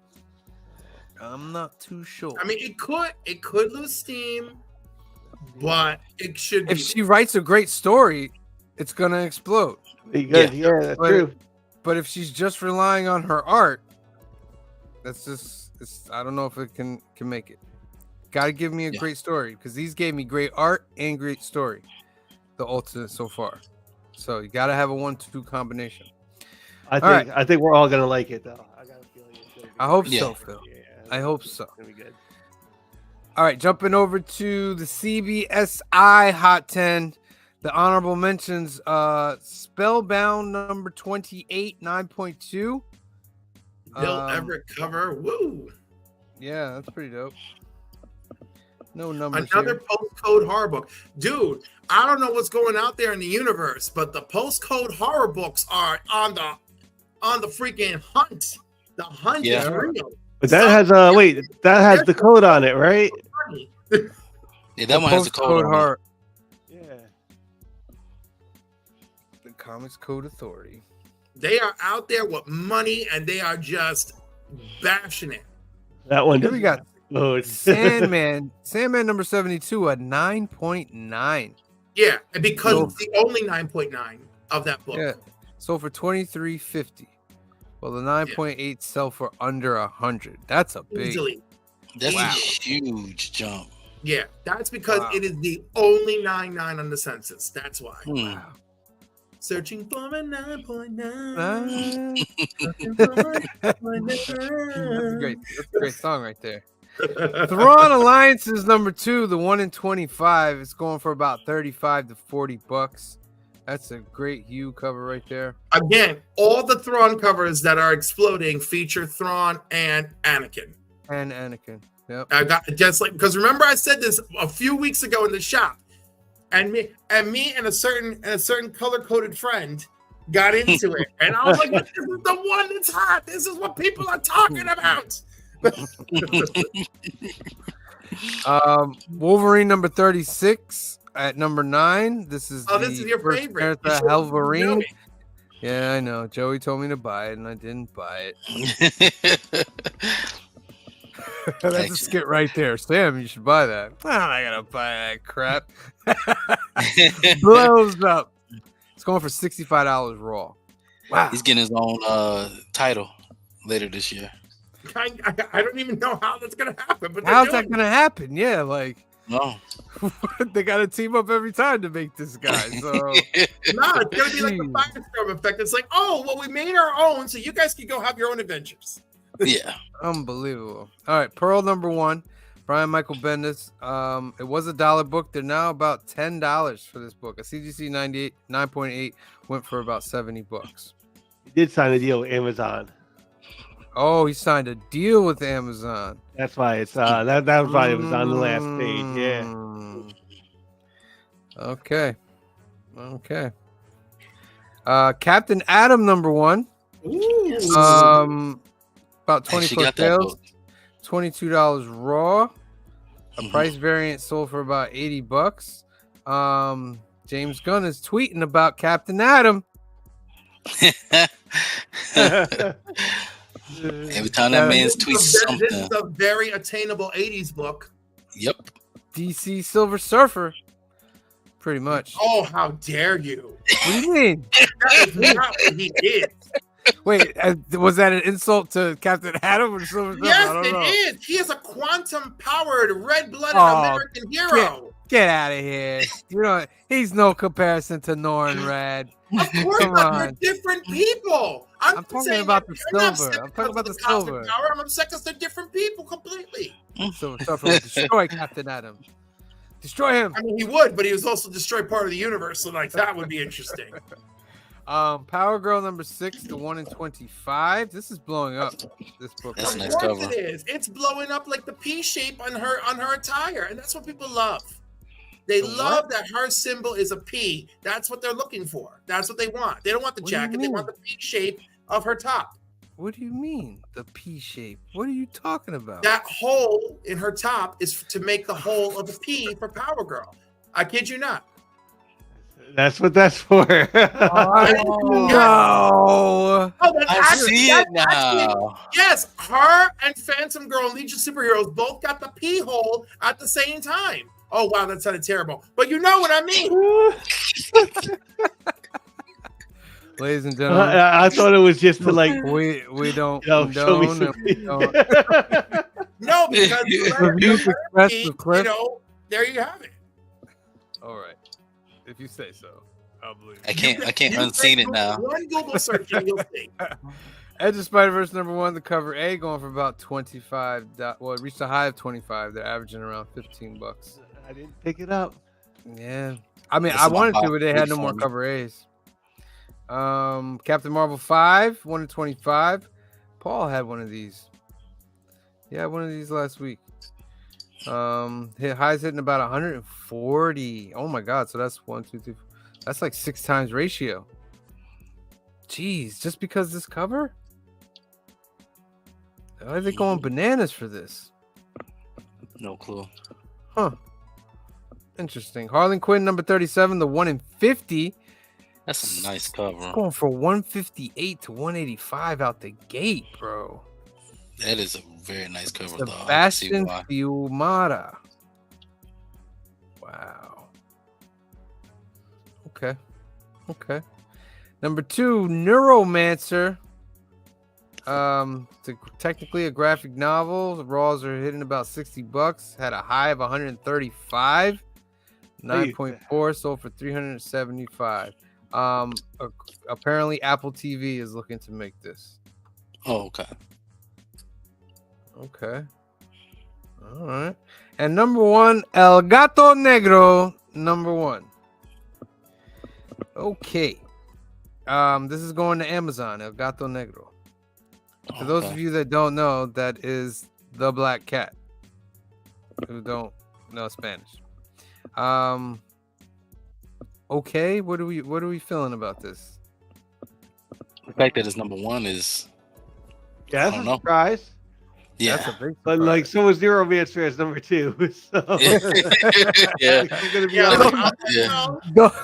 I'm not too sure. I mean, it could lose steam, but it should. If she writes a great story, it's gonna explode. Because, yeah, that's true. But if she's just relying on her art, that's just I don't know if it can make it. Gotta give me a great story because these gave me great art and great story. The Ultimate so far. So you gotta have a 1-2 combination. I think we're all gonna like it though. I got a feeling it's gonna be I hope Yeah. so, Phil. Yeah, I hope so. It's gonna be good. All right, jumping over to the CBSI Hot 10. The honorable mentions, Spellbound number 28, 9.2. Bill Everett cover. Woo! Yeah, that's pretty dope. No numbers Another here. postcode horror book. Dude, I don't know what's going out there in the universe, but the postcode horror books are on the freaking hunt. The hunt is real. But that has that has the code on it, right? Yeah, that one has a code on it. Horror. Yeah. The Comics Code Authority. They are out there with money and they are just bashing it. That one. Here we got Load. Sandman number 72 at 9.9. Yeah, and because it's the only 9.9 of that book. Yeah, sold for $23.50. Well, the 9.8 sell for under 100. That's a big. Easily. That's Wow. a huge jump. Yeah, that's because it is the only 9.9 on the census. That's why. Hmm. Searching for a 9.9. That's a great song right there. Thrawn Alliance is number 2, the 1 in 25. It's going for about 35 to 40 bucks. That's a great hue cover right there. Again, all the Thrawn covers that are exploding feature Thrawn and Anakin. And Anakin. Yep. I got just like because remember I said this a few weeks ago in the shop, and me and a certain color-coded friend got into it, and I was like, "This is the one that's hot. This is what people are talking about." Wolverine number 36 at number 9. This is this is your favorite. Wolverine. Yeah, I know. Joey told me to buy it, and I didn't buy it. That's a skit right there. Sam, you should buy that. I'm not gonna buy that crap. Blows up. It's going for $65 raw. Wow. He's getting his own title later this year. I don't even know how that's gonna happen. But How's that gonna happen? Yeah, like No. they got to team up every time to make this guy. So No, it's gonna be like the Jeez. Firestorm effect. It's like, oh, well, we made our own, so you guys can go have your own adventures. Yeah. unbelievable. All right, Pearl number 1, Brian Michael Bendis. It was a $1 book. They're now about $10 for this book. A CGC 9.8 went for about $70. He did sign a deal with Amazon. Oh, he signed a deal with Amazon. That's why it's that was why it was on the last page. Yeah. Mm. Okay. Captain Atom number 1. Ooh. About I actually 24 got that sales, book. $22 raw. A Mhm. price variant sold for about $80. James Gunn is tweeting about Captain Atom. Every time that man's tweets This something. is a very attainable 80s book. Yep. DC Silver Surfer. Pretty much. Oh, how dare you? What do you mean? That is not what he did. Wait, was that an insult to Captain Atom or Silver Surfer? I Yes, don't it know. is. He is a quantum-powered, red-blooded Oh, American hero. Get out of here. You know, he's no comparison to Norrin Rad. Of course Come not. They're on. different people. I'm talking saying about that the you're not silver. upset I'm talking about because the of cosmic silver. Power. I'm upset because they're different people completely. Silver Surfer will destroy Captain Atom. Destroy him. I mean, he would, but he was also destroy part of the universe, so like that would be interesting. Power Girl number 6, the 1 in 25. This is blowing up. This book. That's Of a nice course cover. it is. It's blowing up like the P shape on her attire, and that's what people love. They The love what? that her symbol is a P. That's what they're looking for. That's what they want. They don't want the What do you jacket. They mean? want the P shape of her top. What do you mean? The P shape? What are you talking about? That hole in her top is to make the hole of a P for Power Girl. I kid you not. That's what that's for. No. Oh, that's I see it now. Yes, her and Phantom Girl and Legion Superheroes both got the P hole at the same time. Oh wow, that sounded terrible. But you know what I mean. Ladies and gentlemen, I thought it was just to like, we don't show me condone some. and we don't- No, because Reviews expressed with you Cliff. know, there you have it. All right. If you say so, I'll believe I it. can't You unseen can it now. One Google search and you'll see. Edge of Spider-Verse number 1, the cover A, going for about $25. Well, it reached a high of 25. They're averaging around $15. I didn't pick it up. Yeah. I mean, That's I in my wanted to, box. but they had Good no more for me. cover A's. Captain Marvel 5, 1 in 25. Paul had one of these. Yeah, one of these last week. Highs hitting about 140. Oh my god! So that's 1, 2, 3. That's like 6 times ratio. Jeez, just because this cover? Why are they going bananas for this? No clue. Huh. Interesting. Harlan Quinn number 37, the 1 in 50. That's a nice cover. Going for 158 to 185 out the gate, bro. That is a very nice cover, though. I can see Sebastian why. Fiumara. Wow. Okay. Number 2, Neuromancer. It's technically a graphic novel. The raws are hitting about $60. Had a high of 135. 9.4 sold for 375. Apparently Apple TV is looking to make this. Oh, okay. Okay. All right. And number 1, El Gato Negro, number 1. Okay. This is going to Amazon, El Gato Negro. For those of you that don't know, that is the black cat. Who don't know Spanish. Okay, what are we feeling about this? The fact that it's number 1 is, Yeah, that's I a don't know. surprise. yeah. That's a big But like, so was Neuromancer as number 2. So Yeah. I'm gonna be Yeah, honest.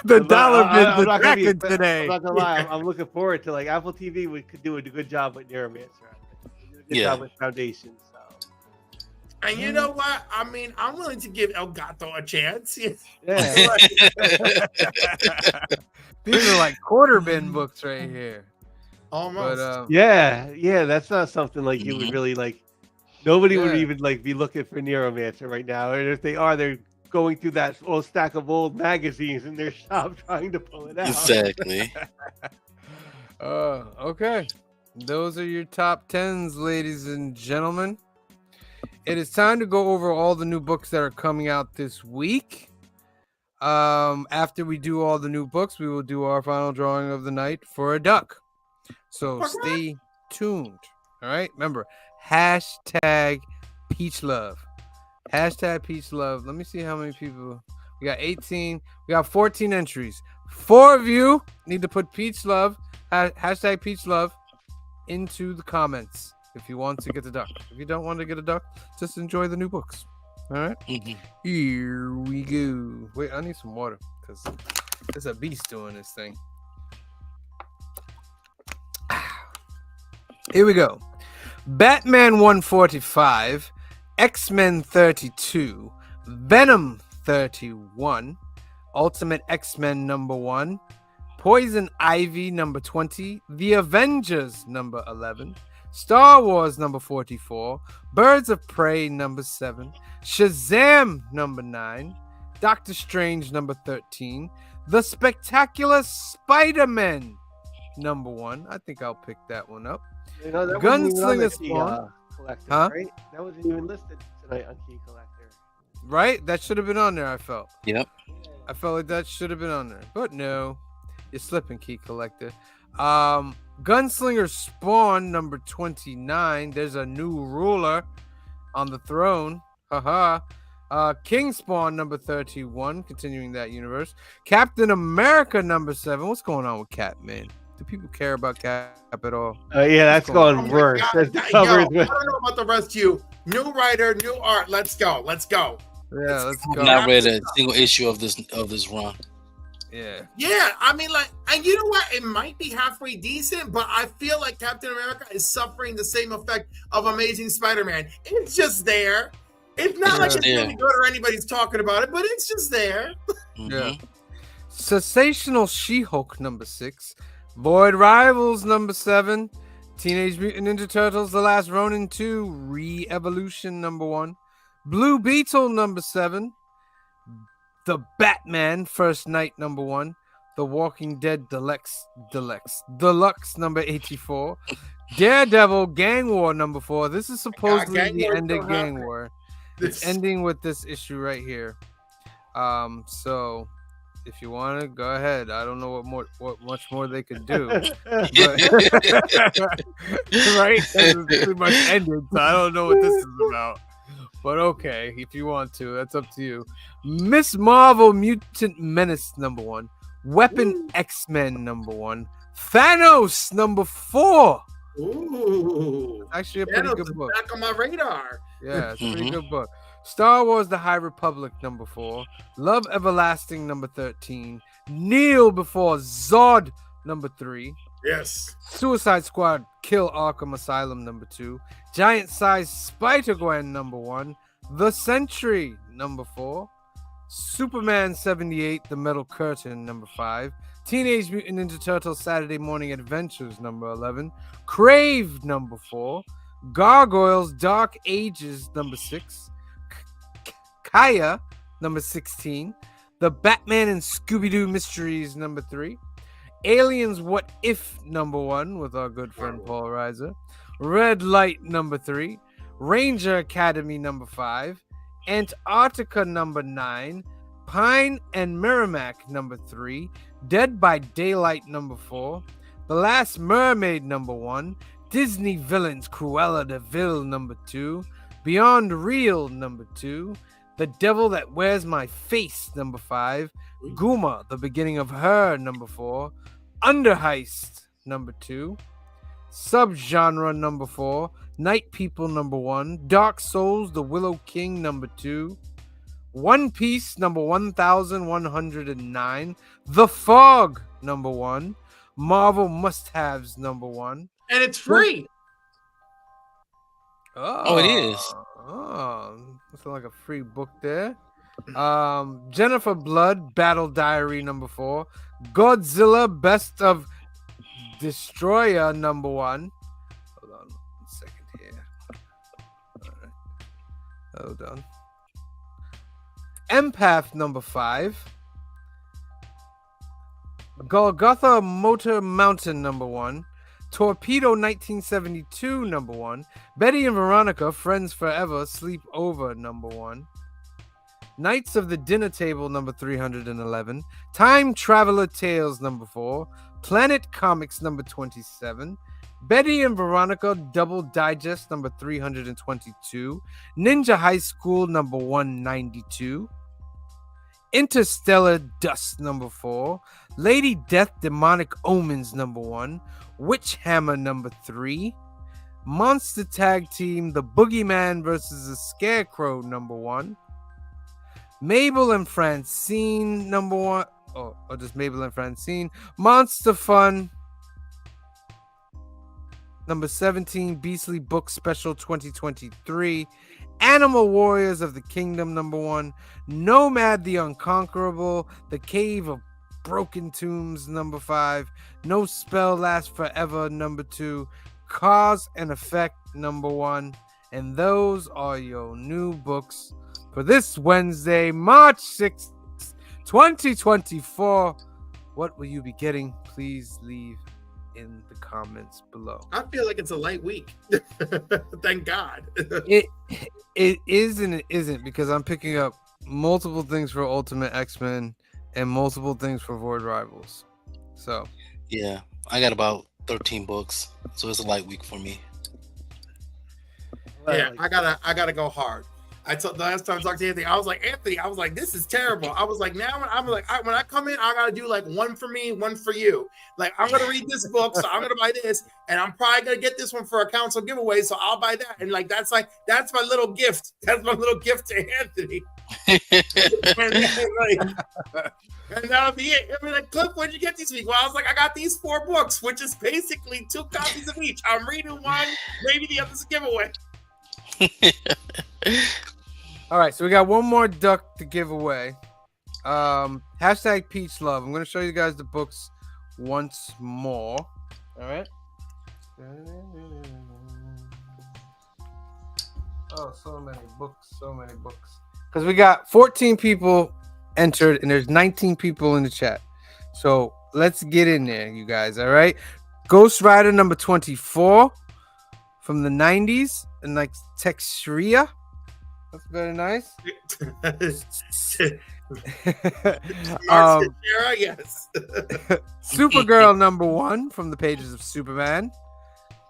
The But dollar I'm bid not the gonna dragon be- today. I'm not gonna lie. I'm looking forward to like Apple TV could do a good job with Neuromancer. They did a good Yeah. job with Foundation. So And you know what? I mean, I'm willing to give El Gato a chance. Yeah. These are like quarter bin books right here. Almost. But Yeah, that's not something like you would Mhm. really like. Nobody would Yeah. even like be looking for Neuromancer right now, and if they are, they're going through that old stack of old magazines in their shop trying to pull it out. Exactly. Okay. Those are your top 10s, ladies and gentlemen. It is time to go over all the new books that are coming out this week. After we do all the new books, we will do our final drawing of the night for a duck. So stay tuned. All right. Remember, hashtag Peach Love. Hashtag Peach Love. Let me see how many people. We got 18. We got 14 entries. 4 of you need to put Peach Love, hashtag Peach Love, into the comments if you want to get the duck. If you don't want to get a duck, just enjoy the new books. All right. Mhm. Here we go. Wait, I need some water because there's a beast doing this thing. Here we go. Batman 145, X-Men 32, Venom 31, Ultimate X-Men number 1, Poison Ivy number 20, The Avengers number 11, Star Wars number 44, Birds of Prey number 7, Shazam number 9, Doctor Strange number 13, The Spectacular Spider-Man number 1. I think I'll pick that one up. You know, that wasn't even on the Gunslinger Key, Spawn. Collector, Huh? right? That wasn't even listed tonight on Key Collector. Right? That should have been on there, I felt. Yep. I felt like that should have been on there. But no. You're slipping, Key Collector. Gunslinger Spawn number 29. There's a new ruler on the throne. Haha. King Spawn number 31. Continuing that universe. Captain America number 7. What's going on with Cap, man? Do people care about Cap at all? Yeah, that's going gone Oh my worse. God, That's yo, covered I with. don't know about the rest of you. New writer, new art. Let's go. Let's go. Yeah, let's I've go. not read a single issue of this run. Yeah. Yeah, I mean, like, and you know what? It might be halfway decent, but I feel like Captain America is suffering the same effect of Amazing Spider-Man. It's just there. It's not It's like just it's there. really good or anybody's talking about it, but it's just there. Yeah. Mhm. Sensational She-Hulk number 6, Void Rivals number 7, Teenage Mutant Ninja Turtles: The Last Ronin 2 Re-Evolution number 1, Blue Beetle number 7, The Batman First Night number 1, The Walking Dead Deluxe number 84, Daredevil Gang War number 4. This is supposedly Gang the War's end of so Gang happening. War. This- It's ending with this issue right here. So if you want to go ahead, I don't know what much more they could do. But, right? That's pretty much ended. So I don't know what this is about. But okay, if you want to, that's up to you. Miss Marvel Mutant Menace number 1, Weapon X-Men number 1, Thanos number 4. Ooh. Actually, a pretty Thanos good is book. back on my radar. Yeah, it's a pretty Mhm. good book. Star Wars The High Republic number 4, Love Everlasting number 13, Kneel Before Zod number 3, Yes. Suicide Squad Kill Arkham Asylum number 2, Giant Size Spider-Gwen number 1, The Sentry number 4, Superman 78 The Metal Curtain number 5, Teenage Mutant Ninja Turtles Saturday Morning Adventures number 11, Crave number 4, Gargoyles Dark Ages number 6, Kaya number 16, The Batman and Scooby-Doo Mysteries number 3, Aliens What If number 1 with our good friend Paul Reiser, Red Light number 3, Ranger Academy number 5, Antarctica number 9, Pine and Merrimack number 3, Dead by Daylight number 4, The Last Mermaid number 1, Disney Villains Cruella de Vil number 2, Beyond Real number 2, The Devil That Wears My Face number 5, Guma, The Beginning of Her number 4, Underheist number 2, Subgenre number 4, Night People number 1, Dark Souls The Willow King number 2, One Piece number 1109, The Fog number 1, Marvel Must-Haves number 1. And it's free. Oh, it is. Oh, So like a free book there. Jennifer Blood, Battle Diary #4. Godzilla, Best of Destroyer #1. Hold on 1 second here. All right. Hold on. Empath #5. Golgotha Motor Mountain #1. Torpedo 1972 #1. Betty and Veronica, Friends Forever, Sleep Over #1. Knights of the Dinner Table #311. Time Traveler Tales #4. Planet Comics #27. Betty and Veronica Double Digest #322. Ninja High School #192. Interstellar Dust #4. Lady Death Demonic Omens #1. Witch Hammer #3. Monster Tag Team The Boogeyman versus the Scarecrow #1. Mabel and Francine #1. Or just Mabel and Francine. Monster Fun #17. Beastly Book Special 2023. Animal Warriors of the Kingdom #1. Nomad the Unconquerable. The Cave of Broken Tombs #5. No Spell Lasts Forever #2. Cause and Effect #1. And those are your new books for this Wednesday, March 6th, 2024. What will you be getting? Please leave in the comments below. I feel like it's a light week. Thank God. It is and it isn't, because I'm picking up multiple things for Ultimate X-Men and multiple things for Void Rivals. So Yeah, I got about 13 books, so it's a light week for me. Yeah, I gotta go hard. I told the last time I talked to Anthony, I was like, this is terrible. I was like, now when I come in, I gotta do like one for me, one for you. Like, I'm gonna read this book, so I'm gonna buy this, and I'm probably gonna get this one for a council giveaway, so I'll buy that. And like that's my little gift. That's my little gift to Anthony. And that'll be it. I mean, like, Cliff, what'd you get this week? Well, I was like, I got these 4 books, which is basically 2 copies of each. I'm reading one, maybe the other's a giveaway. all right, so we got one more duck to give away. Hashtag Peach Love. I'm gonna show you guys the books once more. All right. Oh, so many books. Because we got 14 people entered and there's 19 people in the chat. So let's get in there, you guys. All right. Ghost Rider #24 from the 90s, and like Texria. That's very nice. Yes. Supergirl #1 from the pages of Superman,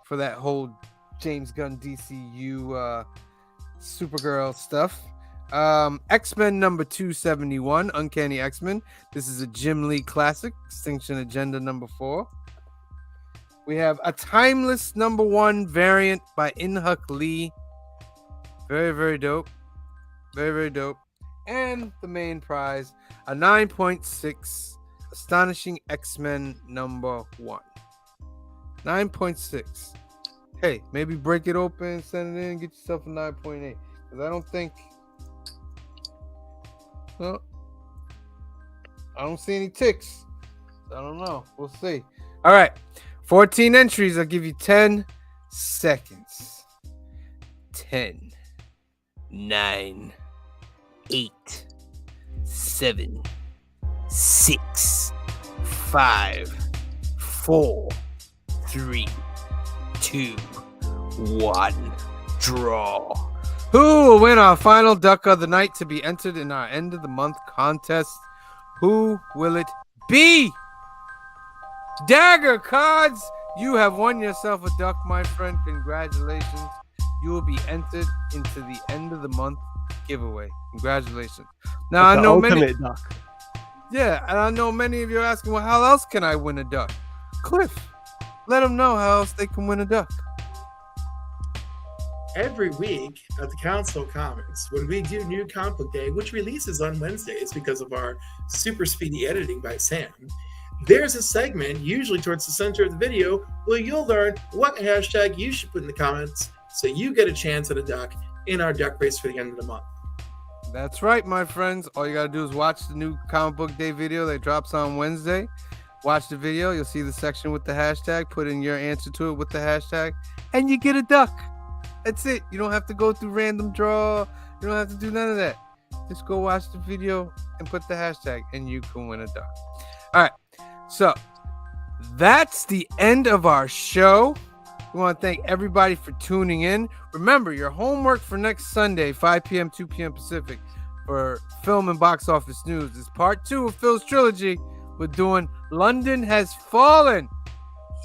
for that whole James Gunn DCU Supergirl stuff. X-Men #271, Uncanny X-Men. This is a Jim Lee classic. Extinction Agenda #4. We have a Timeless #1 variant by Inhuk Lee. Very, very dope. Very, very dope. And the main prize, a 9.6 Astonishing X-Men #1. 9.6. Hey, maybe break it open, send it in, and get yourself a 9.8. Because I don't think... Well, I don't see any ticks. I don't know. We'll see. All right. 14 entries. I'll give you 10 seconds. 10, 9, 8, 7, 6, 5, 4, 3, 2, 1. Draw. Who will win our final duck of the night to be entered in our end of the month contest? Who will it be? Dagger Cards, you have won yourself a duck, my friend. Congratulations. You will be entered into the end of the month giveaway. Congratulations. Now, I know many duck. Yeah, and I know many of you are asking, well, how else can I win a duck? Cliff, let them know how else they can win a duck. Every week at the Council of Comics, when we do New Comic Book Day, which releases on Wednesdays because of our super speedy editing by Sam, there's a segment, usually towards the center of the video, where you'll learn what hashtag you should put in the comments so you get a chance at a duck in our duck race for the end of the month. That's right, my friends. All you gotta do is watch the new Comic Book Day video that drops on Wednesday. Watch the video. You'll see the section with the hashtag. Put in your answer to it with the hashtag, and you get a duck. That's it. You don't have to go through random draw. You don't have to do none of that. Just go watch the video and put the hashtag, and you can win a duck. All right. So that's the end of our show. We want to thank everybody for tuning in. Remember, your homework for next Sunday, 5 p.m., 2 p.m. Pacific, for film and box office news is part 2 of Phil's trilogy. We're doing London Has Fallen.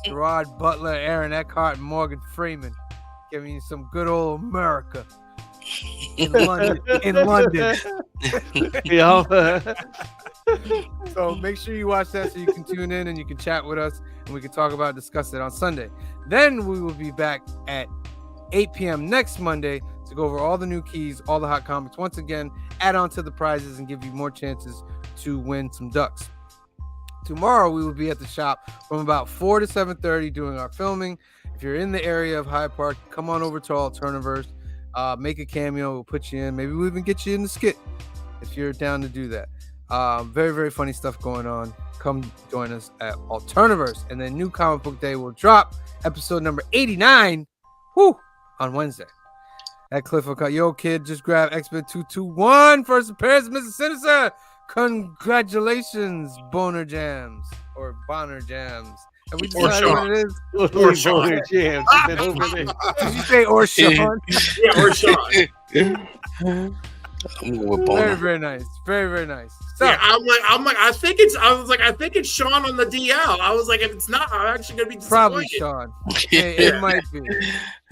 Gerard Butler, Aaron Eckhart, and Morgan Freeman giving you some good old America in London. So make sure you watch that so you can tune in and you can chat with us and we can talk about it, discuss it on Sunday. Then we will be back at 8 p.m. next Monday to go over all the new keys, all the hot comics. Once again, add on to the prizes and give you more chances to win some ducks. Tomorrow we will be at the shop from about 4 to 7:30 doing our filming. If you're in the area of Hyde Park, come on over to Alternaverse. Make a cameo. We'll put you in. Maybe we'll even get you in the skit if you're down to do that. Very, very funny stuff going on. Come join us at Alternaverse. And then New Comic Book Day will drop episode number 89 on Wednesday. At Cliff will cut. Yo, kid, just grab X-Men 221. First appearance of Mr. Sinister. Congratulations, Boner Jams or Bonner Jams. Have we decided what it is? Or Boner Jams. Been over there. Did you say or Sean? Yeah, or Sean. I'm going with Very, Boner. very nice. Very, very nice. So Yeah, I think it's Sean on the DL. I was like, if it's not, I'm actually gonna be disappointed. probably Sean. It might be.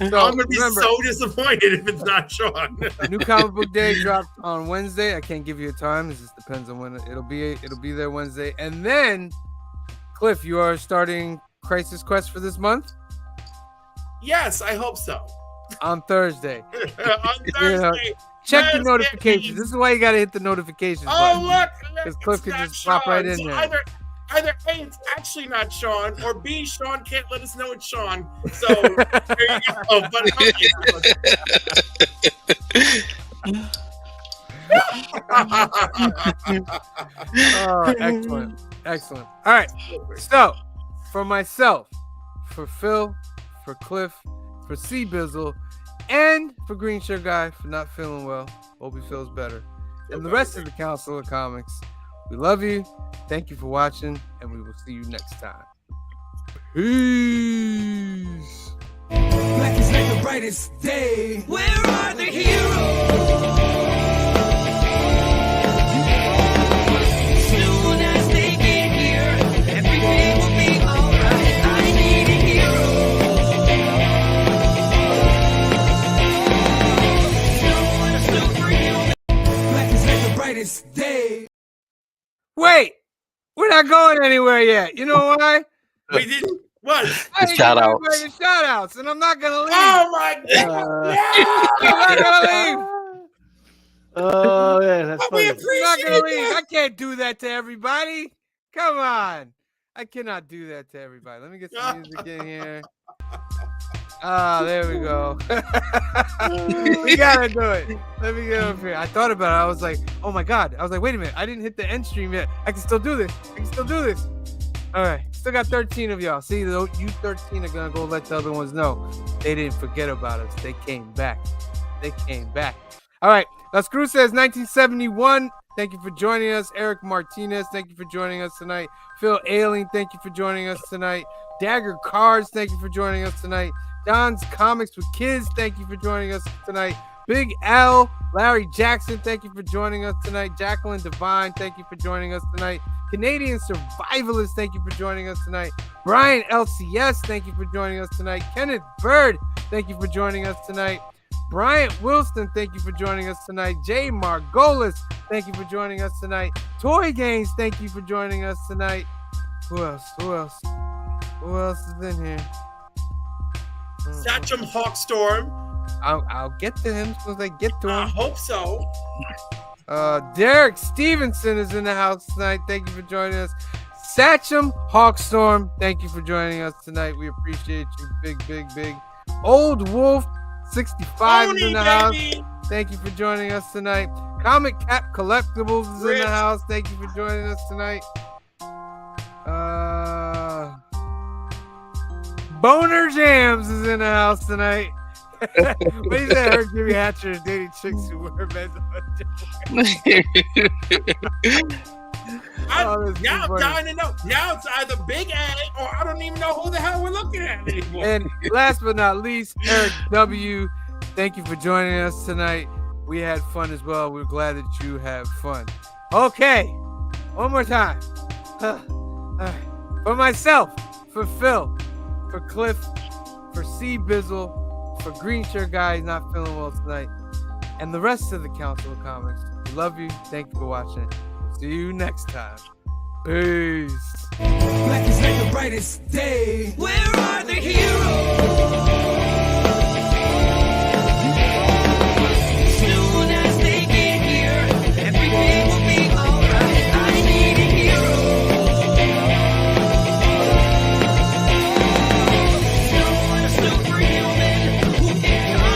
So I'm gonna be remember, so disappointed if it's not Sean. New Comic Book Day dropped on Wednesday. I can't give you a time. It just depends on when it'll be. It'll be there Wednesday. And then, Cliff, you are starting Crisis Quest for this month Yes, I hope so. on Thursday. On Thursday. Check Yes, the notifications. please. This is why you got to hit the notifications Oh, button. look. Because Cliff it's can not just pop right Sean. in So there. Either A, it's actually not Sean, or B, Sean can't let us know it's Sean. So there you go. But Oh, excellent. Excellent. All right. So, for myself, for Phil, for Cliff, for C Bizzle, and for Green Shirt Guy for not feeling well. Hope he feels better. And the rest of the Council of Comics, we love you. Thank you for watching, and we will see you next time. Peace. Black is like the brightest day. Where are the heroes? Soon as they get here, everything will be alright. I need a hero. No superhuman. Black is like the brightest day. Wait, we're not going anywhere yet. You know why? we didn't. What? I didn't Shout give outs. everybody the shout outs, and I'm not going to leave. Oh my God! I'm not going to leave. Oh, yeah, that's But we funny. I'm not appreciate gonna leave. that. I can't do that to everybody. Come on. I cannot do that to everybody. Let me get some music in here. Ah, there we go. We gotta do it. Let me get up here. I thought about it. I was like, oh my God. I was like, wait a minute. I didn't hit the end stream yet. I can still do this. All right. Still got 13 of y'all. See, though, you 13 are gonna go let the other ones know. They didn't forget about us. They came back. All right. Las Cruz says 1971. Thank you for joining us. Eric Martinez, thank you for joining us tonight. Phil Ailing, thank you for joining us tonight. Dagger Cards, thank you for joining us tonight. Don's Comics with Kids, thank you for joining us tonight. Big L, Larry Jackson, thank you for joining us tonight. Jacqueline Devine, thank you for joining us tonight. Canadian Survivalist, thank you for joining us tonight. Brian LCS, thank you for joining us tonight. Kenneth Bird, thank you for joining us tonight. Bryant Wilson, thank you for joining us tonight. Jay Margolis, thank you for joining us tonight. Toy Games, thank you for joining us tonight. Who else is in here? Satcham Hawkstorm. I'll get to him as soon as I get to I him. hope so. Derek Stevenson is in the house tonight. Thank you for joining us. Satcham Hawkstorm, thank you for joining us tonight. We appreciate you. Big. Old Wolf 65 is in Tony, the house. baby. Thank you for joining us tonight. Comic Cap Collectibles is in Rich. the house. Thank you for joining us tonight. Boner Jams is in the house tonight. What is that? Her Jimmy Hatcher is dating chicks who wear men's I'm dying to know. Now it's either Big A or I don't even know who the hell we're looking at anymore. And last but not least, Eric W. Thank you for joining us tonight. We had fun as well. We're glad that you have fun. Okay, one more time. All right. For myself, for Phil, for Cliff, for C Bizzle, for Green Shirt Guy, he's not feeling well tonight, and the rest of the Council of Comics. We love you. Thank you for watching. See you next time. Peace. Black is like the brightest day. Where are the heroes?